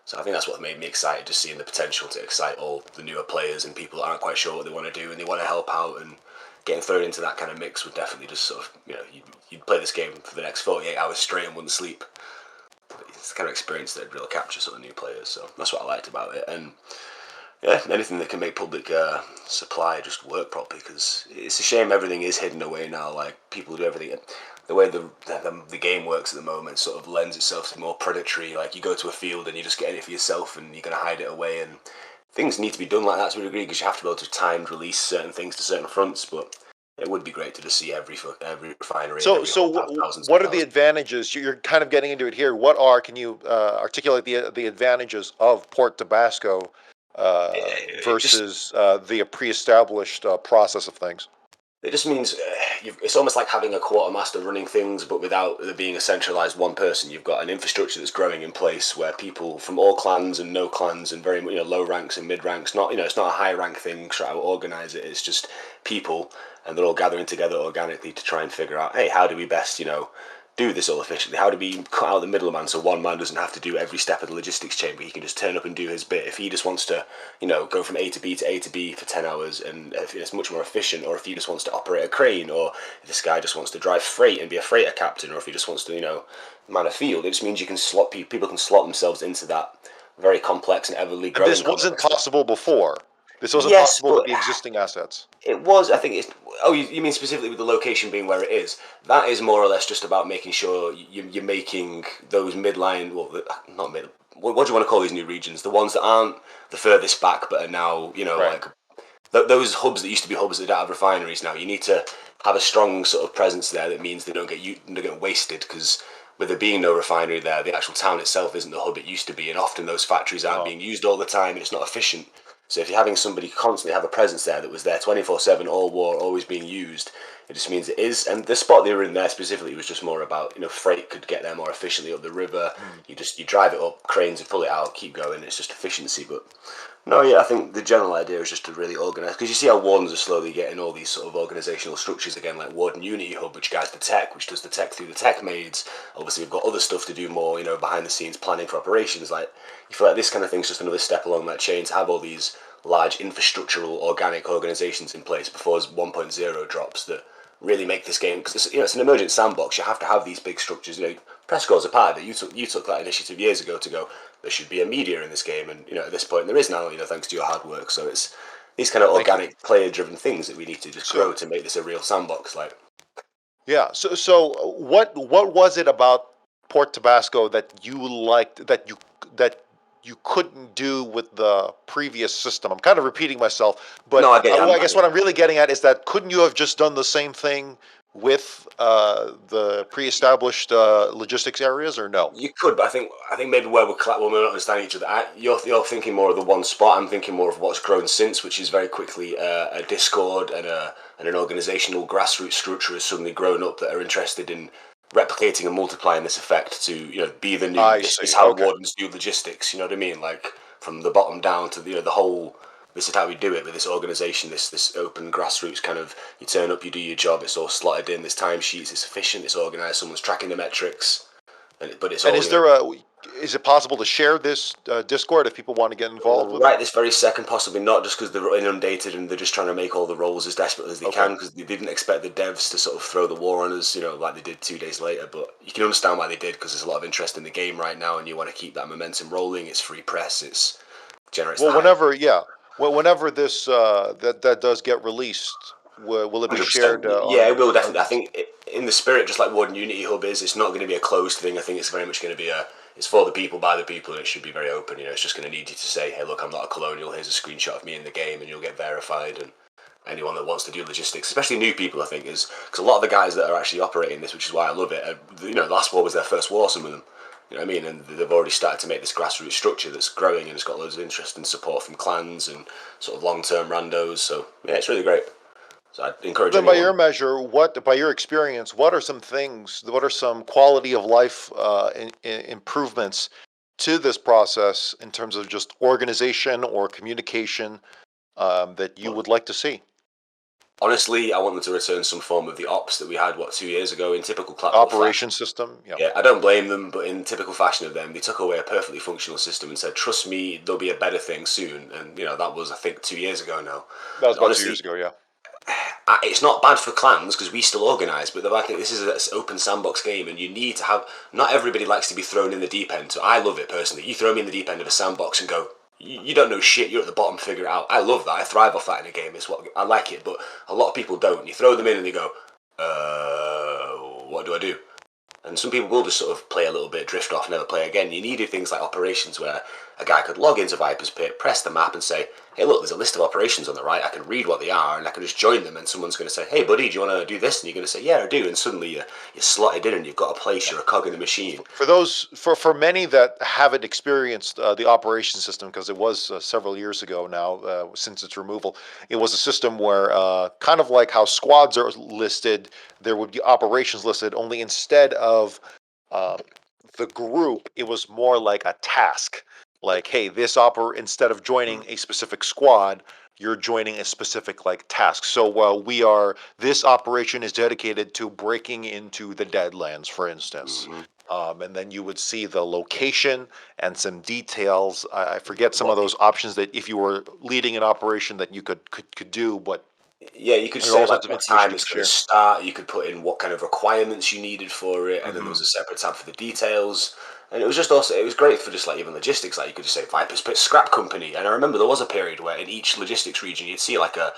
So I think that's what made me excited, just seeing the potential to excite all the newer players and people that aren't quite sure what they want to do and they want to help out, and getting thrown into that kind of mix would definitely just sort of, you'd play this game for the next 48 hours straight and wouldn't sleep. It's the kind of experience that really captures sort of new players, so that's what I liked about it. And yeah, anything that can make public supply just work properly, because it's a shame everything is hidden away now. Like, people do everything. The way the game works at the moment sort of lends itself to more predatory. Like, you go to a field and you're just getting it for yourself and you're going to hide it away. And things need to be done like that to a degree, because you have to be able to time release certain things to certain fronts. But it would be great to just see every refinery. So, and every what are the advantages? You're kind of getting into it here. Can you articulate the advantages of Port Tabasco versus the pre-established process of things? It just means it's almost like having a quartermaster running things, but without there being a centralised one person. You've got an infrastructure that's growing in place where people from all clans and no clans and very low ranks and mid ranks. Not it's not a high rank thing. Try to organise it. It's just people, and they're all gathering together organically to try and figure out, hey, how do we best do this all efficiently? How do we cut out the middleman so one man doesn't have to do every step of the logistics chain, but he can just turn up and do his bit? If he just wants to, go from A to B to A to B for 10 hours, and if it's much more efficient, or if he just wants to operate a crane, or if this guy just wants to drive freight and be a freighter captain, or if he just wants to, man a field, it just means you can slot people can slot themselves into that very complex and everly growing. And this wasn't possible before. This wasn't Yes, possible with but the existing assets. It was, I think it's. Oh, you mean specifically with the location being where it is? That is more or less just about making sure you're making those midline, well, not mid. What do you want to call these new regions? The ones that aren't the furthest back, but are now, Right. like those hubs that used to be hubs that don't have refineries now. You need to have a strong sort of presence there that means they don't get wasted, because with there being no refinery there, the actual town itself isn't the hub it used to be, and often those factories aren't being used all the time, and it's not efficient. So if you're having somebody constantly have a presence there that was there 24/7, all war, always being used, it just means it is. And the spot they were in there specifically was just more about, freight could get there more efficiently up the river. You drive it up, cranes and pull it out, keep going. It's just efficiency. But no, yeah, I think the general idea is just to really organise, because you see how Wardens are slowly getting all these sort of organisational structures again, like Warden Unity Hub, which guides the tech, which does the tech through the tech maids. Obviously, we've got other stuff to do more, behind the scenes planning for operations. Like, you feel like this kind of thing's just another step along that chain, to have all these large infrastructural organic organisations in place before 1.0 drops that really make this game, because it's an emergent sandbox. You have to have these big structures. PressCorps are part of it. You took that initiative years ago to go, there should be a media in this game, and at this point there is now, thanks to your hard work. So it's these kind of organic player driven things that we need to just grow to make this a real sandbox. Like, Yeah. So what was it about Port Tabasco that you liked that you couldn't do with the previous system? I'm kind of repeating myself, but No, I get it. I guess what I'm really getting at is that couldn't you have just done the same thing with the pre-established logistics areas, or no? you could, but I think maybe where we're not understanding each other. You're thinking more of the one spot. I'm thinking more of what's grown since, which is very quickly a Discord and an organisational grassroots structure has suddenly grown up that are interested in replicating and multiplying this effect to be the new. This is how Wardens do logistics. You know what I mean? Like, from the bottom down to the whole. This is how we do it with this organisation, this open grassroots kind of. You turn up, you do your job. It's all slotted in. There's timesheets. It's efficient. It's organised. Someone's tracking the metrics. But it's And all. is it possible to share this Discord if people want to get involved with it? Right this very second, possibly not, just because they're inundated and they're just trying to make all the roles as desperately as they can, because they didn't expect the devs to sort of throw the war on us, like they did 2 days later. But you can understand why they did, because there's a lot of interest in the game right now, and you want to keep that momentum rolling. It's free press. It's generates. Well, whenever this that does get released, will it be shared 100%. Yeah, it on will definitely. I Taurgis? think in the spirit, just like Warden Unity Hub is, it's not going to be a closed thing. I think it's very much going to be it's for the people, by the people, and it should be very open. It's just going to need you to say, hey, look, I'm not a colonial. Here's a screenshot of me in the game, and you'll get verified. And anyone that wants to do logistics, especially new people, I think, is because a lot of the guys that are actually operating this, which is why I love it. Last war was their first war, some of them. You know what I mean? And they've already started to make this grassroots structure that's growing, and it's got loads of interest and support from clans and sort of long-term randos. So yeah, it's really great. So I'd encourage Then, anyone. by your measure, by your experience, what are some quality of life improvements to this process in terms of just organization or communication that you would like to see? Honestly, I want them to return some form of the ops that we had, 2 years ago in typical clapboard Operation system, yeah. Yeah, I don't blame them, but in typical fashion of them, they took away a perfectly functional system and said, trust me, there'll be a better thing soon. And, that was, I think, 2 years ago now. That was about honestly, 2 years ago, yeah. It's not bad for clans because we still organise, but this is an open sandbox game, and you need to have. Not everybody likes to be thrown in the deep end. So I love it personally. You throw me in the deep end of a sandbox and go, you don't know shit. You're at the bottom, figure it out. I love that. I thrive off that in a game. It's what I like it, but a lot of people don't. You throw them in and they go, what do I do? And some people will just sort of play a little bit, drift off, never play again. You needed things like operations where a guy could log into Viper's Pit, press the map and say, hey, look, there's a list of operations on the right. I can read what they are and I can just join them, and someone's going to say, hey, buddy, do you want to do this? And you're going to say, yeah, I do. And suddenly you're slotted in and you've got a place, you're a cog in the machine. For many that haven't experienced the operation system, because it was several years ago now since its removal, it was a system where kind of like how squads are listed, there would be operations listed, only instead of the group, it was more like a task. Like, hey, instead of joining a specific squad, you're joining a specific task. So this operation is dedicated to breaking into the Deadlands, for instance. Mm-hmm. And then you would see the location and some details. I forget some of those options that if you were leading an operation that you could do, but yeah, you could say like what time it's going to start. You could put in what kind of requirements you needed for it, and then there was a separate tab for the details. And it was great for just like even logistics. Like you could just say Viper's Pit Scrap Company. And I remember there was a period where in each logistics region you'd see like a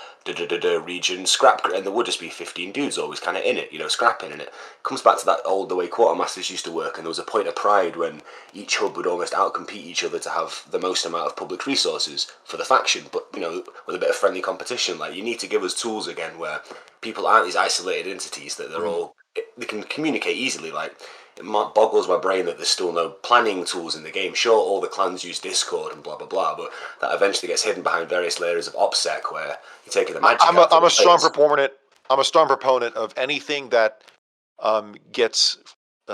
region scrap, and there would just be 15 dudes always kind of in it, scrapping. And it comes back to that the way quartermasters used to work. And there was a point of pride when each hub would almost outcompete each other to have the most amount of public resources for the faction. But with a bit of friendly competition, like you need to give us tools again where people aren't these isolated entities, that they can communicate easily. Like it boggles my brain that there's still no planning tools in the game. Sure, all the clans use Discord and blah blah blah, but that eventually gets hidden behind various layers of OPSEC where you're taking the magic. I'm a strong proponent of anything that gets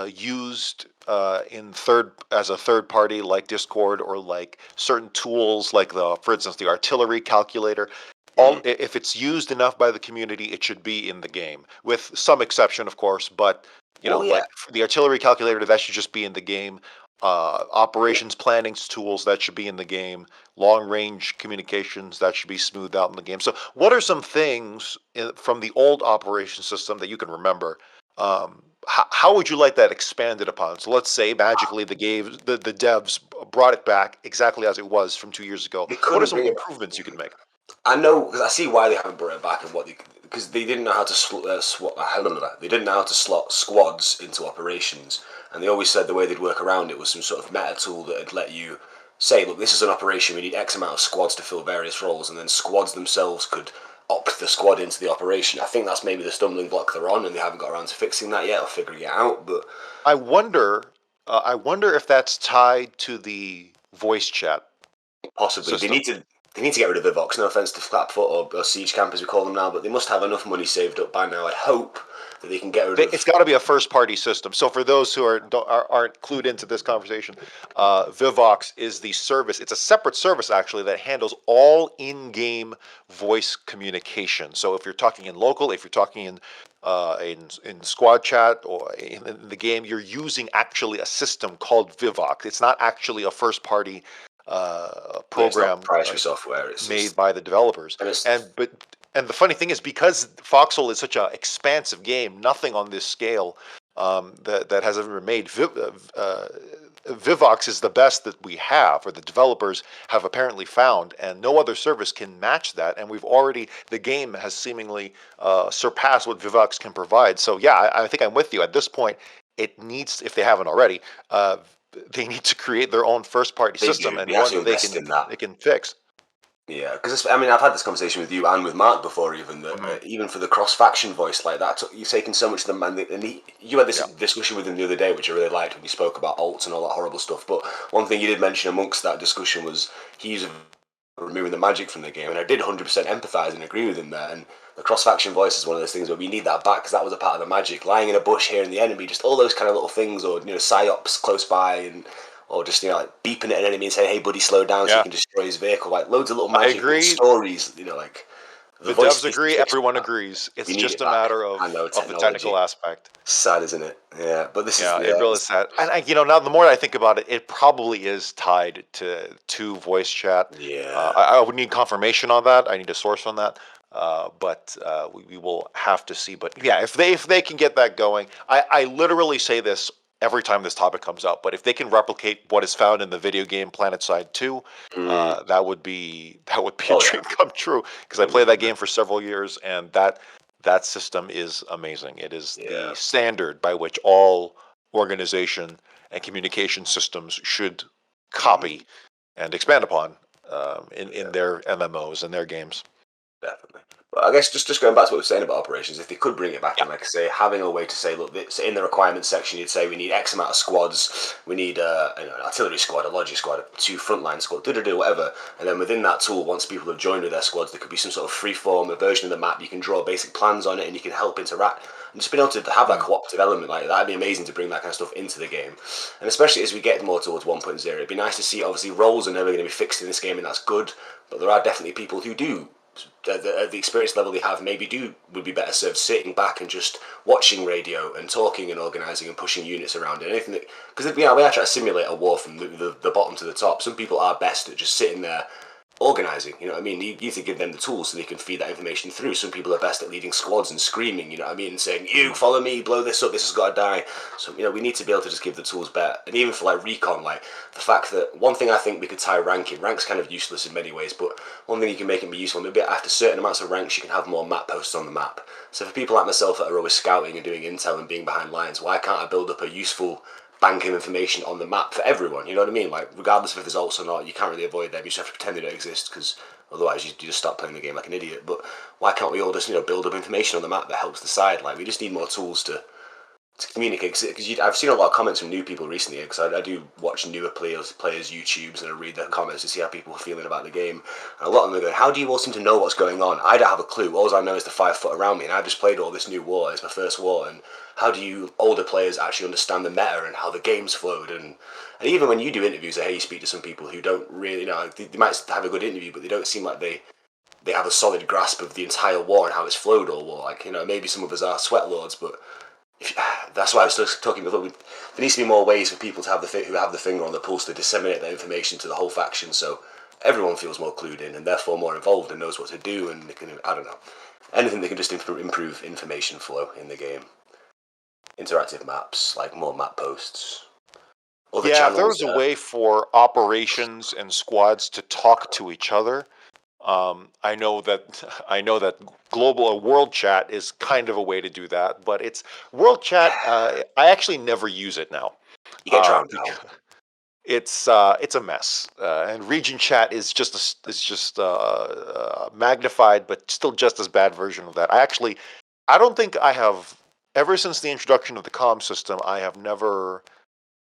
used as a third party, like Discord or like certain tools, like for instance, the artillery calculator. If it's used enough by the community, it should be in the game, with some exception, of course. But like the artillery calculator, that should just be in the game. Operations planning tools, that should be in the game. Long range communications, that should be smoothed out in the game. So, what are some things from the old operation system that you can remember? How would you like that expanded upon? So let's say magically the devs brought it back exactly as it was from 2 years ago. What are some improvements you can make? I know, because I see why they haven't brought it back, and because they didn't know how to they didn't know how to slot squads into operations, and they always said the way they'd work around it was some sort of meta tool that would let you say, look, this is an operation, we need X amount of squads to fill various roles, and then squads themselves could opt the squad into the operation. I think that's maybe the stumbling block they're on, and they haven't got around to fixing that yet or figuring it out. But I wonder if that's tied to the voice chat. Possibly system. They need to get rid of the Vox. No offense to Flatfoot or Siege Camp as we call them now, but they must have enough money saved up by now, I'd hope, that they can get rid of. It's got to be a first-party system. So for those who aren't clued into this conversation, Vivox is the service. It's a separate service actually that handles all in-game voice communication. So if you're talking in local, if you're talking in squad chat or in the game, you're using actually a system called Vivox. It's not actually a first-party program proprietary software. It's made just, by the developers. And the funny thing is, because Foxhole is such an expansive game, nothing on this scale that has ever been made. Vivox is the best that we have, or the developers have apparently found, and no other service can match that. And the game has seemingly surpassed what Vivox can provide. So yeah, I think I'm with you. At this point, it needs, if they haven't already, they need to create their own first-party system, and one that they can fix. Yeah, because I mean, I've had this conversation with you and with Mark before, even that even for the cross-faction voice like that, you've taken so much of them, and you had this discussion with him the other day, which I really liked when you spoke about alts and all that horrible stuff. But one thing you did mention amongst that discussion was he's removing the magic from the game, and I did 100% empathise and agree with him there. And the cross-faction voice is one of those things where we need that back, because that was a part of the magic. Lying in a bush, hearing the enemy, just all those kind of little things, or psyops close by, or just like beeping at an enemy and saying, "Hey, buddy, slow down," so you can destroy his vehicle. Like loads of little magic little stories. Like the devs agree, everyone agrees. It's just a matter of the technical aspect. Sad, isn't it? Yeah, but this is it really is sad. And now the more I think about it, it probably is tied to voice chat. Yeah, I would need confirmation on that. I need a source on that. But we will have to see. But yeah, if they can get that going, I literally say this every time this topic comes up, but if they can replicate what is found in the video game PlanetSide 2, that would be a dream come true. Because I played that game for several years, and that system is amazing. It is the standard by which all organization and communication systems should copy and expand upon in their MMOs and their games. Definitely. But I guess just going back to what we were saying about operations, if they could bring it back, and like I say, having a way to say, look, in the requirements section, you'd say we need X amount of squads, we need an artillery squad, a logic squad, 2 frontline squad, whatever. And then within that tool, once people have joined with their squads, there could be some sort of free-form, a version of the map. You can draw basic plans on it, and you can help interact. And just being able to have that cooperative element, like that'd be amazing to bring that kind of stuff into the game. And especially as we get more towards 1.0, it'd be nice to see. Obviously, roles are never going to be fixed in this game, and that's good. But there are definitely people who do. At the experience level they have, would be better served sitting back and just watching radio and talking and organising and pushing units around and anything. Because we are trying to simulate a war from the bottom to the top. Some people are best at just sitting there organising, you know what I mean? You need to give them the tools so they can feed that information through. Some people are best at leading squads and screaming, you know what I mean, and saying, "You follow me, blow this up, this has got to die." So we need to be able to just give the tools better. And even for like recon, like the fact that one thing I think we could tie rank's kind of useless in many ways, but one thing you can make it be useful, maybe after certain amounts of ranks you can have more map posts on the map. So for people like myself that are always scouting and doing intel and being behind lines, why can't I build up a useful bank of information on the map for everyone? You know what I mean? Like, regardless of if there's alts or not, you can't really avoid them. You just have to pretend they don't exist, because otherwise you just start playing the game like an idiot. But why can't we all just build up information on the map that helps the side? Like, we just need more tools to communicate. Because I've seen a lot of comments from new people recently, because I do watch newer players YouTubes, and I read their comments to see how people are feeling about the game. And a lot of them are going, "How do you all seem to know what's going on? I don't have a clue. All I know is the 5 foot around me, and I've just played all this new war. It's my first war, and how do you older players actually understand the meta and how the game's flowed?" And even when you do interviews, I hear you speak to some people who don't really, they might have a good interview, but they don't seem like they have a solid grasp of the entire war and how it's flowed all war. Like, maybe some of us are sweat lords, but that's why I was talking about. There needs to be more ways for people to have who have the finger on the pulse to disseminate that information to the whole faction, so everyone feels more clued in and therefore more involved and knows what to do, and they can, I don't know, anything that can just improve information flow in the game. Interactive maps, like more map posts. If there was a way for operations and squads to talk to each other, I know that world chat is kind of a way to do that, but it's world chat. I actually never use it now. You get drowned out. It's a mess, and region chat is just magnified, but still just as bad version of that. I don't think I have, ever since the introduction of the comm system, I have never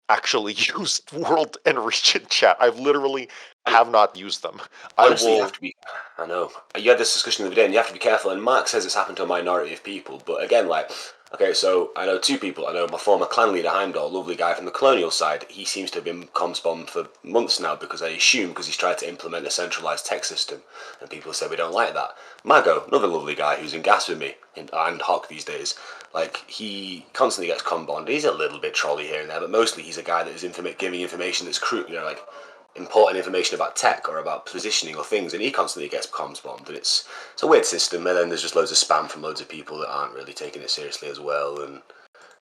actually used world and region chat. I've literally have not used them. Honestly, you have to be. I know you had this discussion the other day, and you have to be careful. And Mark says it's happened to a minority of people, but again, like Okay, so I know two people. I know my former clan leader, Heimdall, lovely guy from the colonial side. He seems to have been comms bombed for months now because I assume because he's tried to implement a centralised tech system, and people say we don't like that. Mago, another lovely guy who's in gas with me, and Hawk these days. Like, he constantly gets comm bombed. He's a little bit trolly here and there, but mostly he's a guy that is giving information that's like important information about tech or about positioning or things, and he constantly gets comms bombed, and it's a weird system. And then there's just loads of spam from loads of people that aren't really taking it seriously as well. And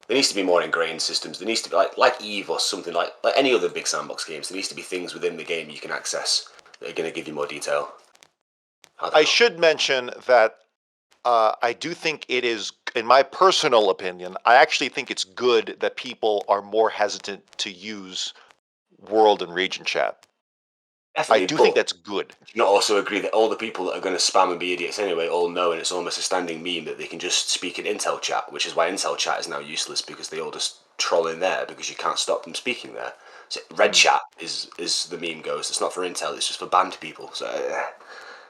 there needs to be more ingrained systems. There needs to be like Eve or something like any other big sandbox games. There needs to be things within the game you can access that are going to give you more detail. I should mention that I do think it is, in my personal opinion, I actually think it's good that people are more hesitant to use world and region chat. Definitely, I do think that's good. Do you not also agree that all the people that are going to spam and be idiots anyway all know, and it's almost a standing meme that they can just speak in Intel chat, which is why Intel chat is now useless because they all just troll in there because you can't stop them speaking there. So Red chat is the meme goes. It's not for Intel. It's just for banned people. So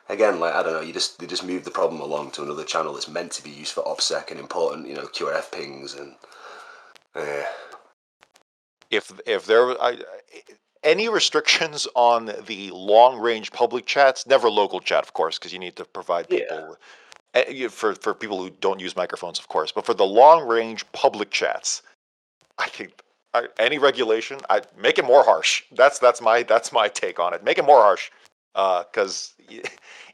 again, like I don't know, they just move the problem along to another channel that's meant to be used for OPSEC and important, QRF pings and. If there any restrictions on the long range public chats, never local chat, of course, because you need to provide people for people who don't use microphones, of course. But for the long range public chats, I think any regulation, I make it more harsh. That's my take on it. Make it more harsh, because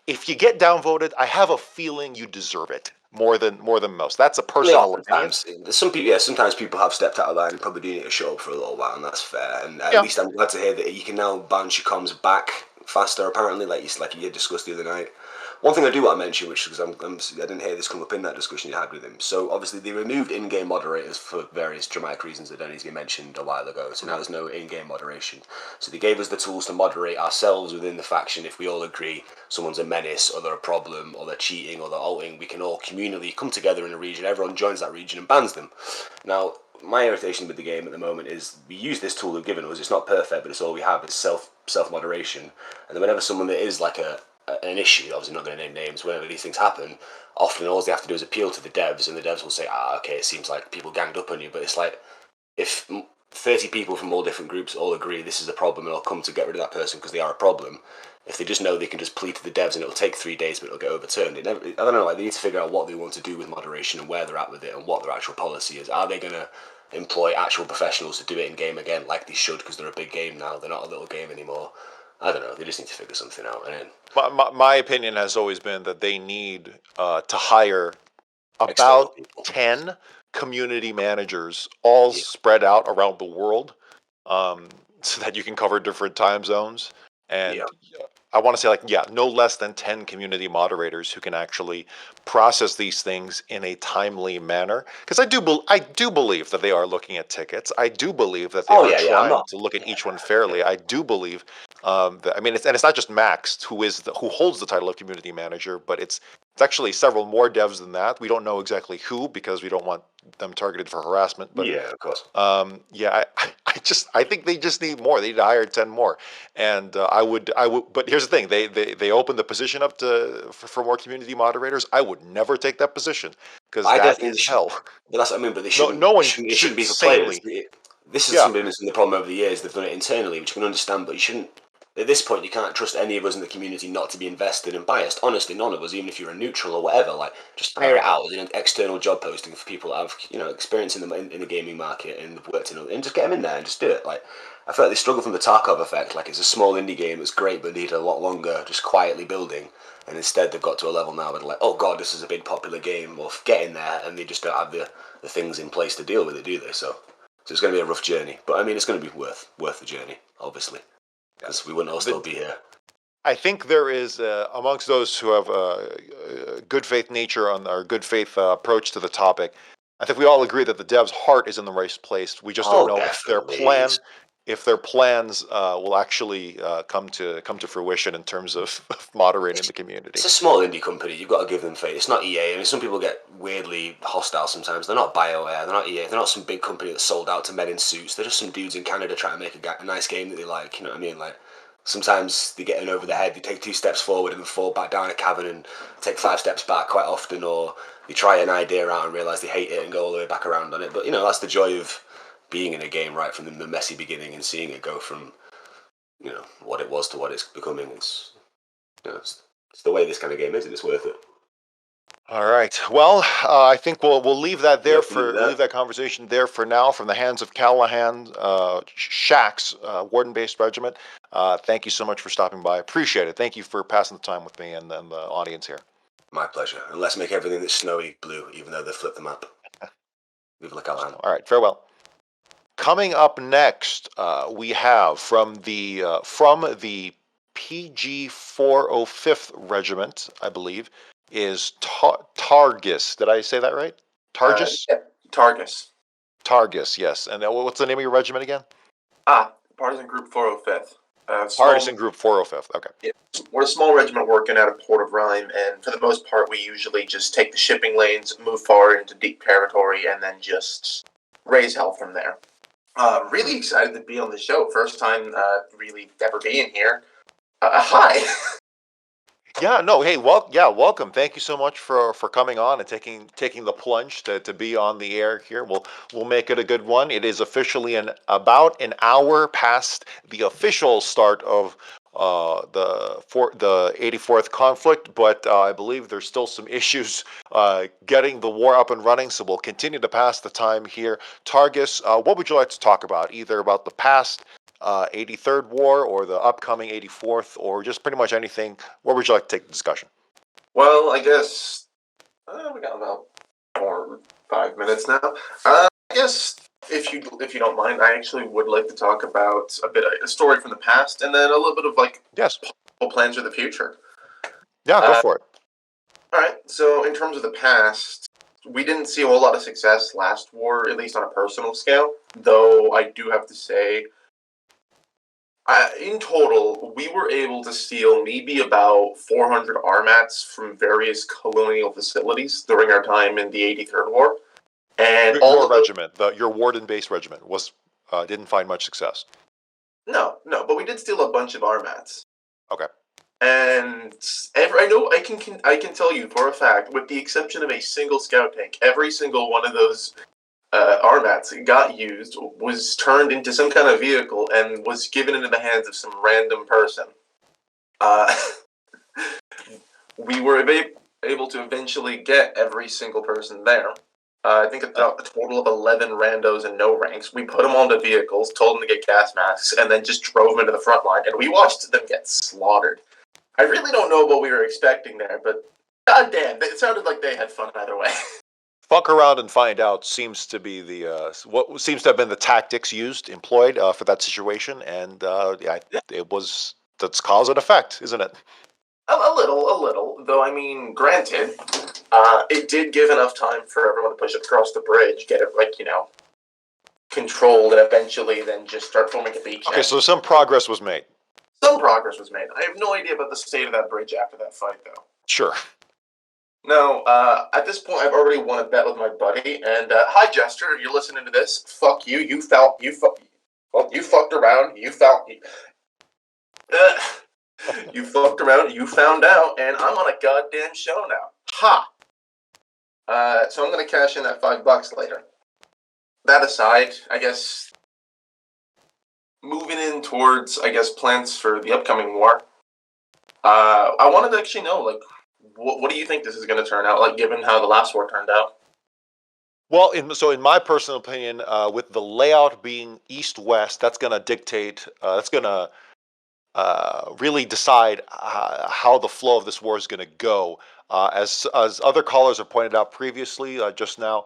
if you get downvoted, I have a feeling you deserve it more than most. That's a personal opinion. Sometimes people have stepped out of line and probably do need to show up for a little while, and that's fair. And at least I'm glad to hear that you can now bounce your comms back faster. Apparently, like you discussed the other night. One thing I do want to mention, which because I didn't hear this come up in that discussion you had with him. So obviously they removed in-game moderators for various dramatic reasons that Denny's mentioned a while ago. So now there's no in-game moderation. So they gave us the tools to moderate ourselves within the faction. If we all agree someone's a menace or they're a problem or they're cheating or they're ulting, we can all communally come together in a region. Everyone joins that region and bans them. Now, my irritation with the game at the moment is we use this tool they've given us. It's not perfect, but it's all we have is self-moderation. And then whenever someone that is like an issue, obviously not going to name names, whenever these things happen, often all they have to do is appeal to the devs, and the devs will say, okay, it seems like people ganged up on you. But it's like, if 30 people from all different groups all agree this is a problem and all come to get rid of that person because they are a problem, if they just know they can just plead to the devs and it'll take 3 days but it'll get overturned, I don't know, like they need to figure out what they want to do with moderation and where they're at with it and what their actual policy is. Are they going to employ actual professionals to do it in game again like they should, because they're a big game now, they're not a little game anymore? I don't know, they just need to figure something out. And my opinion has always been that they need to hire about 10 community managers, all spread out around the world, so that you can cover different time zones. And I want to say, no less than 10 community moderators who can actually process these things in a timely manner. Because I do believe that they are looking at tickets. I do believe that they are trying to look at each one fairly. I do believe that, it's not just Max who holds the title of community manager, but it's actually several more devs than that. We don't know exactly who because we don't want them targeted for harassment. But of course. I think they just need more. They need to hire 10 more. And I would. But here's the thing: they opened the position up for more community moderators. I would never take that position because that is hell. But that's what I mean. But they shouldn't. No one shouldn't be for players. This has been the problem over the years. They've done it internally, which you can understand. But you shouldn't. At this point, you can't trust any of us in the community not to be invested and biased. Honestly, none of us, even if you're a neutral or whatever, like just hire it out as an external job posting for people that have experience in the gaming market and have worked in it, and just get them in there and just do it. Like I feel like they struggle from the Tarkov effect. Like it's a small indie game that's great, but needed a lot longer, just quietly building. And instead, they've got to a level now where they're like, oh god, this is a big popular game. Well, get in there, and they just don't have the things in place to deal with it, do they? So it's going to be a rough journey, but it's going to be worth the journey, obviously. Because we wouldn't all still be here. I think there is, amongst those who have a good faith nature or good faith approach to the topic, I think we all agree that the dev's heart is in the right place. We just don't know if their plans will actually come to fruition in terms of moderating the community. It's a small indie company. You've got to give them faith. It's not EA. Some people get weirdly hostile sometimes. They're not BioWare. They're not EA. They're not some big company that's sold out to men in suits. They're just some dudes in Canada trying to make a nice game that they like. You know what I mean? Like, sometimes they get in over the head, they take 2 steps forward and fall back down a cavern and take 5 steps back quite often, or they try an idea out and realise they hate it and go all the way back around on it. But, that's the joy of being in a game, right, from the messy beginning and seeing it go from, what it was to what it's becoming. It's the way this kind of game is, and it's worth it. All right. Well, I think we'll leave that there leave that conversation there for now. From the hands of Callahan Shack's Warden-based regiment. Thank you so much for stopping by. Appreciate it. Thank you for passing the time with me and the audience here. My pleasure. And let's make everything that's snowy blue, even though they flipped the map. Viva la Callahan. All right. Farewell. Coming up next, we have from the PG 405th Regiment, I believe, is taurgis. Did I say that right? Taurgis? Yeah, taurgis. Taurgis, yes. And what's the name of your regiment again? Partisan Group 405th. Partisan Group 405th. Okay. Yeah, we're a small regiment working out of Port of Rhyme, and for the most part, we usually just take the shipping lanes, move forward into deep territory, and then just raise hell from there. Really excited to be on the show. First time really ever being here. Hi. Yeah, no, hey, welcome. Thank you so much for coming on and taking the plunge to be on the air here. We'll make it a good one. It is officially about an hour past the official start of the 84th conflict, but I believe there's still some issues getting the war up and running, so we'll continue to pass the time here. Taurgis, what would you like to talk about? Either about the past 83rd war or the upcoming 84th, or just pretty much anything. Where would you like to take the discussion? Well, I guess we got about 4 or 5 minutes now. I guess if you don't mind, I actually would like to talk about a story from the past, and then a little bit of possible plans for the future. Yeah, go for it. All right. So in terms of the past, we didn't see a whole lot of success last war, at least on a personal scale. Though I do have to say, in total, we were able to steal maybe about 400 armats from various colonial facilities during our time in the 83rd War. And your regiment, your warden-based regiment, didn't find much success. No, but we did steal a bunch of armats. Okay. And I can tell you for a fact, with the exception of a single scout tank, every single one of those armats got used, was turned into some kind of vehicle, and was given into the hands of some random person. We were able to eventually get every single person there. I think a total of 11 randos and no ranks. We put them onto vehicles, told them to get gas masks, and then just drove them into the front line, and we watched them get slaughtered. I really don't know what we were expecting there, but goddamn, it sounded like they had fun either way. Fuck around and find out seems to be what seems to have been the tactics employed for that situation, and that's cause and effect, isn't it? A little. Though, I mean, granted, it did give enough time for everyone to push across the bridge, get it, controlled, and eventually then just start forming a beach. Okay, so some progress was made. Some progress was made. I have no idea about the state of that bridge after that fight, though. Sure. No, at this point, I've already won a bet with my buddy, and, hi, Jester, if you're listening to this, fuck you, you fucked around, you fucked around, you found out, and I'm on a goddamn show now. Ha! So I'm gonna cash in that $5 later. That aside, I guess, moving in towards, plans for the upcoming war, I wanted to actually know, what do you think this is going to turn out, given how the last war turned out? Well, in my personal opinion, with the layout being east-west, that's going to dictate, that's going to really decide how the flow of this war is going to go. As other callers have pointed out previously, just now,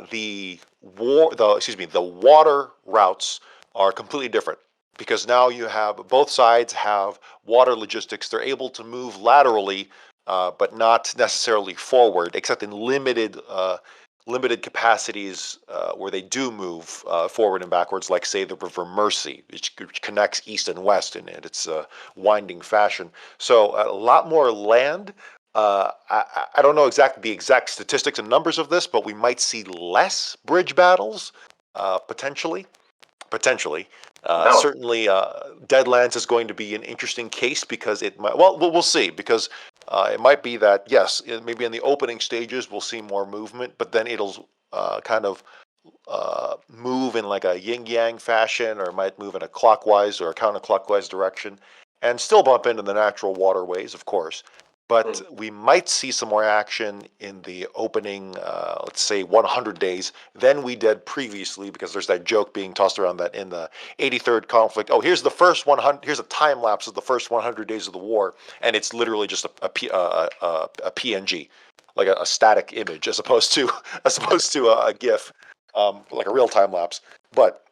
the water routes are completely different, because now you have both sides have water logistics. They're able to move laterally, but not necessarily forward, except in limited capacities where they do move forward and backwards, like, say, the River Mersey, which connects east and west in its winding fashion. So a lot more land. I don't know the exact statistics and numbers of this, but we might see less bridge battles, potentially. potentially. No. Certainly, Deadlands is going to be an interesting case because it might. Well, we'll see because it might be that yes, maybe in the opening stages we'll see more movement, but then it'll kind of move in like a yin yang fashion, or might move in a clockwise or a counterclockwise direction, and still bump into the natural waterways, of course. But we might see some more action in the opening, let's say, 100 days than we did previously, because there's that joke being tossed around that in the 83rd conflict, oh, here's the first 100, here's a time lapse of the first 100 days of the war, and it's literally just a PNG, like a static image, as opposed to a GIF, like a real time lapse. But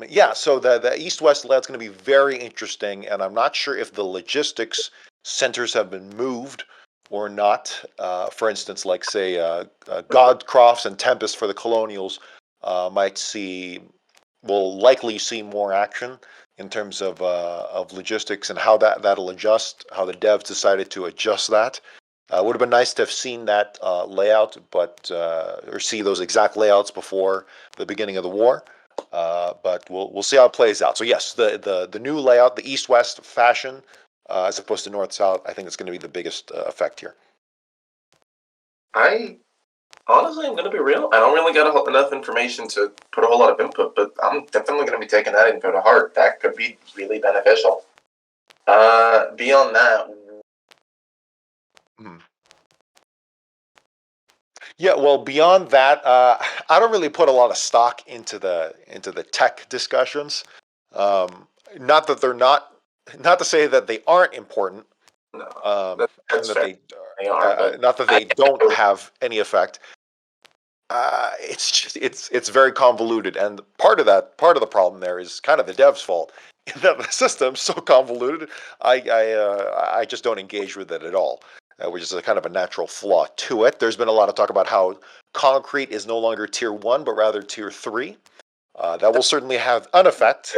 yeah, so the east-west layout's going to be very interesting, and I'm not sure if the logistics centers have been moved or not. For instance, like say Godcrofts and Tempest for the Colonials will likely see more action in terms of logistics and how that'll adjust, how the devs decided to adjust that. Would have been nice to have seen that layout, but or see those exact layouts before the beginning of the war. But we'll see how it plays out. So yes, the new layout, the east-west fashion, as opposed to north-south, I think it's going to be the biggest effect here. I honestly, I'm going to be real. I don't really got enough information to put a whole lot of input, but I'm definitely going to be taking that info to heart. That could be really beneficial. Beyond that. Yeah, well, beyond that, I don't really put a lot of stock into the tech discussions. Not that they're not to say that they aren't important. No, that's that fair. They are, not that they don't have any effect. It's just it's very convoluted, and part of the problem there is kind of the dev's fault. In that the system's so convoluted, I just don't engage with it at all, which is a kind of a natural flaw to it. There's been a lot of talk about how concrete is no longer tier 1, but rather tier 3. That will certainly have an effect.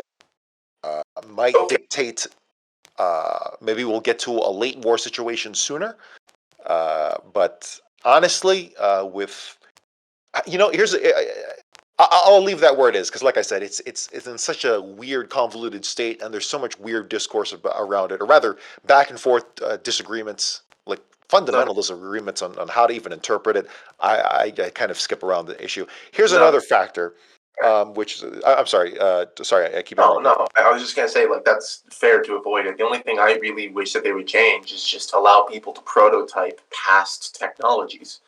Might dictate. Maybe we'll get to a late war situation sooner. But honestly, with I'll leave that where it is, because like I said, it's in such a weird, convoluted state, and there's so much weird discourse around it, or rather, back and forth disagreements, like fundamental disagreements on how to even interpret it. I kind of skip around the issue. Here's another factor, which I'm sorry, I keep interrupting. No, I was just gonna say, like, that's fair to avoid it. The only thing I really wish that they would change is just allow people to prototype past technologies.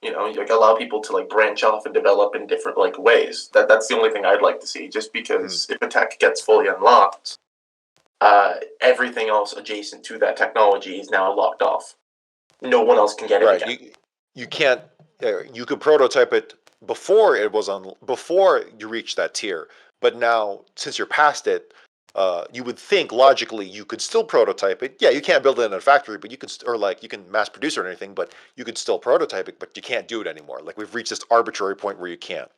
You know, like allow people to like branch off and develop in different like ways. That's the only thing I'd like to see. Just because if a tech gets fully unlocked, everything else adjacent to that technology is now locked off. No one else can get it again. You can't. You could prototype it before before you reach that tier, but now since you're past it, you would think logically you could still prototype it. Yeah, you can't build it in a factory, but you can, or like you can mass produce it or anything, but you could still prototype it, but you can't do it anymore. Like we've reached this arbitrary point where you can't.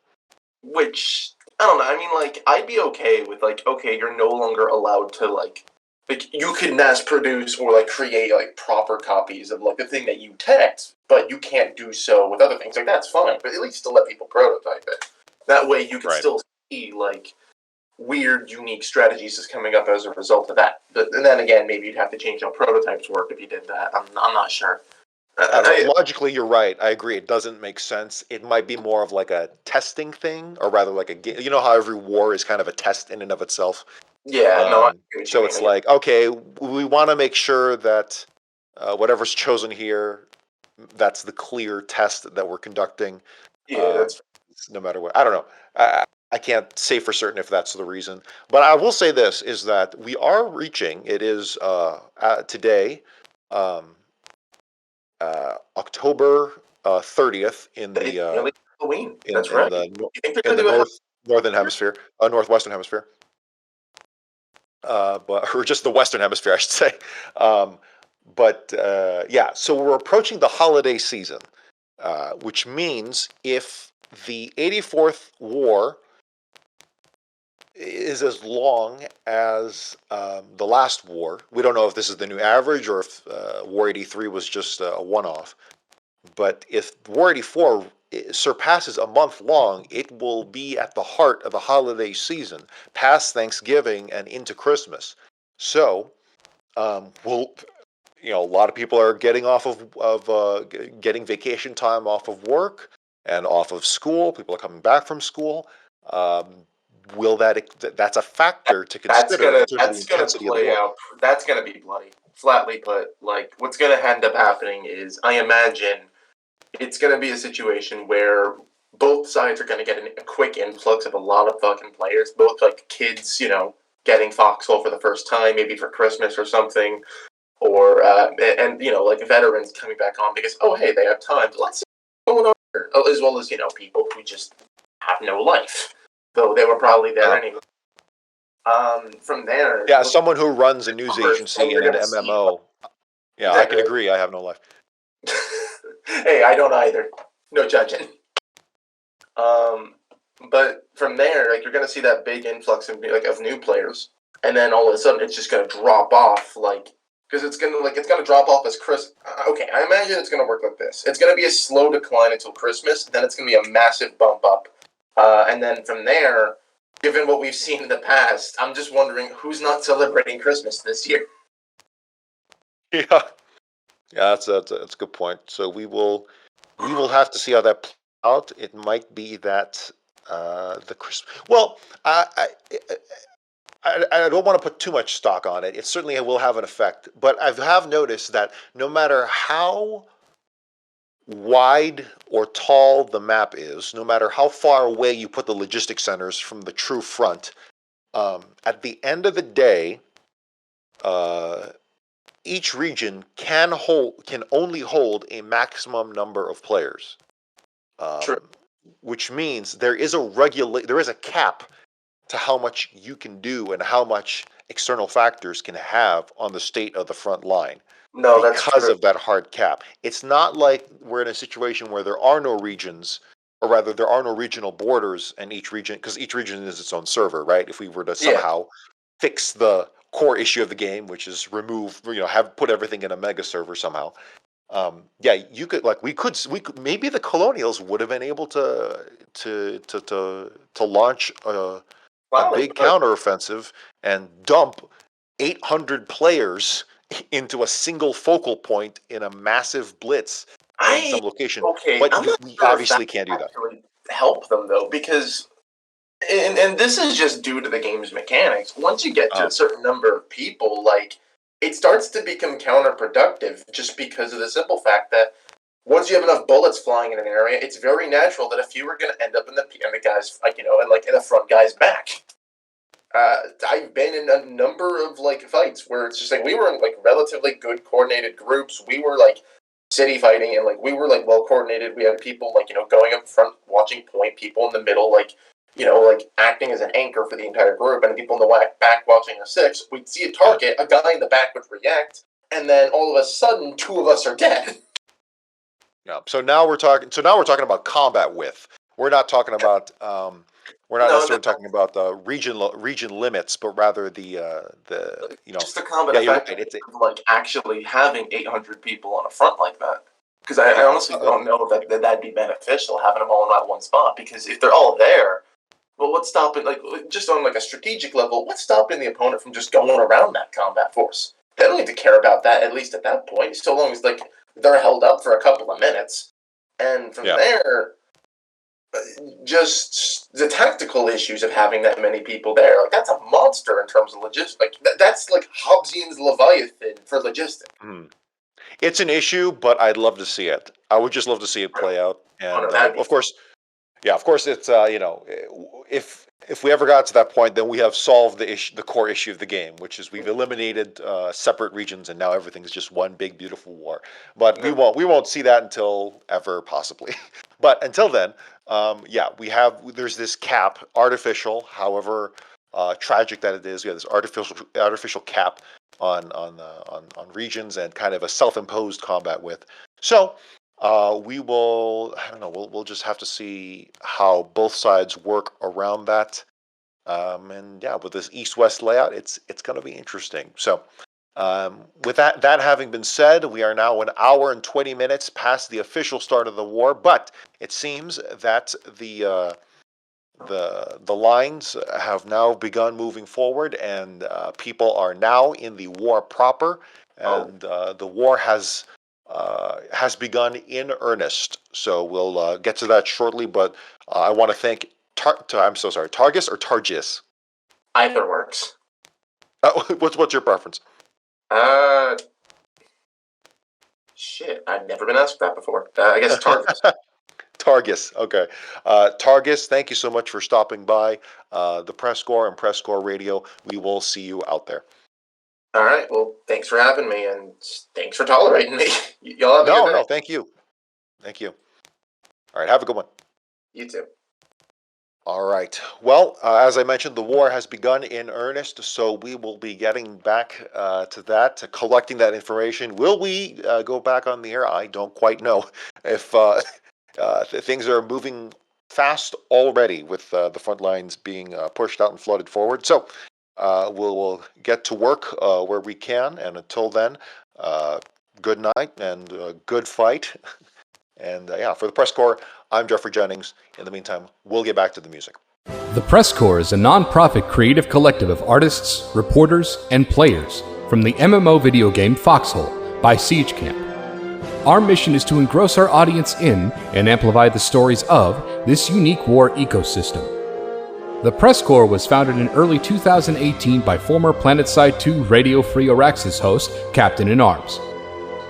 Which I don't know. I mean, like I'd be okay with like, okay, you're no longer allowed to like you can mass produce or like create like proper copies of like the thing that you teched, but you can't do so with other things. Like that's fine, but at least to let people prototype it. That way you can still see like weird, unique strategies is coming up as a result of that. But then again, maybe you'd have to change how prototypes work if you did that. I'm not sure. Logically, you're right. I agree. It doesn't make sense. It might be more of like a testing thing, or rather like a, you know how every war is kind of a test in and of itself. Yeah, so it's like, okay, we want to make sure that whatever's chosen here, that's the clear test that we're conducting. Yeah, that's no matter what. I don't know. I can't say for certain if that's the reason, but I will say this is that we are reaching. It is today, October 30th in the Halloween. That's right. In the northern hemisphere, northwestern hemisphere, or just the western hemisphere, I should say. Yeah, so we're approaching the holiday season, which means if the 84th war is as long as the last war. We don't know if this is the new average or if War 83 was just a one-off. But if War 84 surpasses a month long, it will be at the heart of the holiday season, past Thanksgiving and into Christmas. So, we'll, a lot of people are getting off of getting vacation time off of work and off of school. People are coming back from school. Um, will that's a factor to consider in terms of the intensity of the play work? out. That's gonna be bloody. Flatly put, like what's gonna end up happening is, I imagine it's gonna be a situation where both sides are gonna get a quick influx of a lot of fucking players. Both like kids, getting Foxhole for the first time, maybe for Christmas or something, or and like veterans coming back on because hey, they have time. Let's see what's going on here. As well as people who just have no life, though they were probably there anyway. From there, Yeah, someone who runs a news agency and an MMO. Yeah, I can agree. I have no life. Hey, I don't either. No judging. But from there, like you're gonna see that big influx of new players, and then all of a sudden it's just gonna drop off, because it's gonna drop off as Chris. Okay, I imagine it's gonna work like this. It's gonna be a slow decline until Christmas, then it's gonna be a massive bump up, and then from there, given what we've seen in the past, I'm just wondering who's not celebrating Christmas this year. Yeah, that's a good point. So we will have to see how that plays out. It might be that the Christmas. Well, I don't want to put too much stock on it. It certainly will have an effect, but I have noticed that no matter how wide or tall the map is, no matter how far away you put the logistic centers from the true front, at the end of the day, each region can only hold a maximum number of players. True. Which means there is a cap to how much you can do and how much external factors can have on the state of the front line. No, that's because true. of that hard cap. It's not like we're in a situation where there are no regions, or rather there are no regional borders in each region, because each region is its own server, right? If we were to somehow fix the core issue of the game, which is put everything in a mega server somehow. You could we could maybe the Colonials would have been able to launch a big counteroffensive and dump 800 players into a single focal point in a massive blitz in some location. But we obviously can't do that. Help them though, because and this is just due to the game's mechanics. Once you get to a certain number of people, it starts to become counterproductive, just because of the simple fact that once you have enough bullets flying in an area, it's very natural that a few are going to end up in the guy's in the front guy's back. I've been in a number of fights where it's just we were in relatively good coordinated groups. We were city fighting, and we were well coordinated. We had people going up front watching point, people in the middle acting as an anchor for the entire group, and people in the back watching a six. We'd see a target, a guy in the back would react, and then all of a sudden 2 of us are dead. Yeah. So now we're talking about combat width. We're not talking about necessarily talking about the region limits, but rather the just the combat effect of actually having 800 people on a front like that. Because I honestly don't know that that'd be beneficial, having them all in that one spot. Because if they're all there, well, what's stopping just on a strategic level? What's stopping the opponent from just going around that combat force? They don't need to care about that, at least at that point, so long as they're held up for a couple of minutes, and from there, just the tactical issues of having that many people there, that's a monster in terms of logistics. That's Hobbesian's Leviathan for logistics. It's an issue, but I'd love to see it. I would just love to see it play out, and of course, it's if we ever got to that point, then we have solved the core issue of the game, which is we've eliminated separate regions, and now everything's just one big beautiful war. But we won't see that until ever, possibly. But until then, there's this cap, artificial, however tragic that it is. We have this artificial cap on regions and kind of a self-imposed combat width. So we will. I don't know. We'll just have to see how both sides work around that. And with this east-west layout, it's going to be interesting. So With that having been said, we are now 1 hour and 20 minutes past the official start of the war, but it seems that the lines have now begun moving forward, and people are now in the war proper, and the war has begun in earnest. So we'll get to that shortly, but I want to thank I'm so sorry, Taurgis or Taurgis? Either works. What's your preference? Shit, I've never been asked that before. I guess Taurgis. Taurgis, okay. Taurgis, thank you so much for stopping by the PressCorps and PressCorps Radio. We will see you out there. All right, well, thanks for having me, and thanks for tolerating me. Y'all have a good day. No, thank you. Thank you. All right, have a good one. You too. All right. Well, as I mentioned, the war has begun in earnest, so we will be getting back to that, to collecting that information. Will we go back on the air? I don't quite know. If things are moving fast already with the front lines being pushed out and flooded forward. So we'll get to work where we can, and until then, good night and good fight. And yeah, for the PressCorps, I'm Geoffrey Jennings. In the meantime, we'll get back to the music. The PressCorps is a non-profit creative collective of artists, reporters, and players from the MMO video game Foxhole by Siege Camp. Our mission is to engross our audience in and amplify the stories of this unique war ecosystem. The PressCorps was founded in early 2018 by former PlanetSide 2 Radio Free Araxis host, Captain in Arms.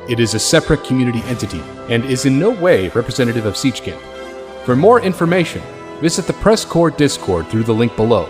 It is a separate community entity and is in no way representative of Siege Camp. For more information, visit the PressCorps Discord through the link below.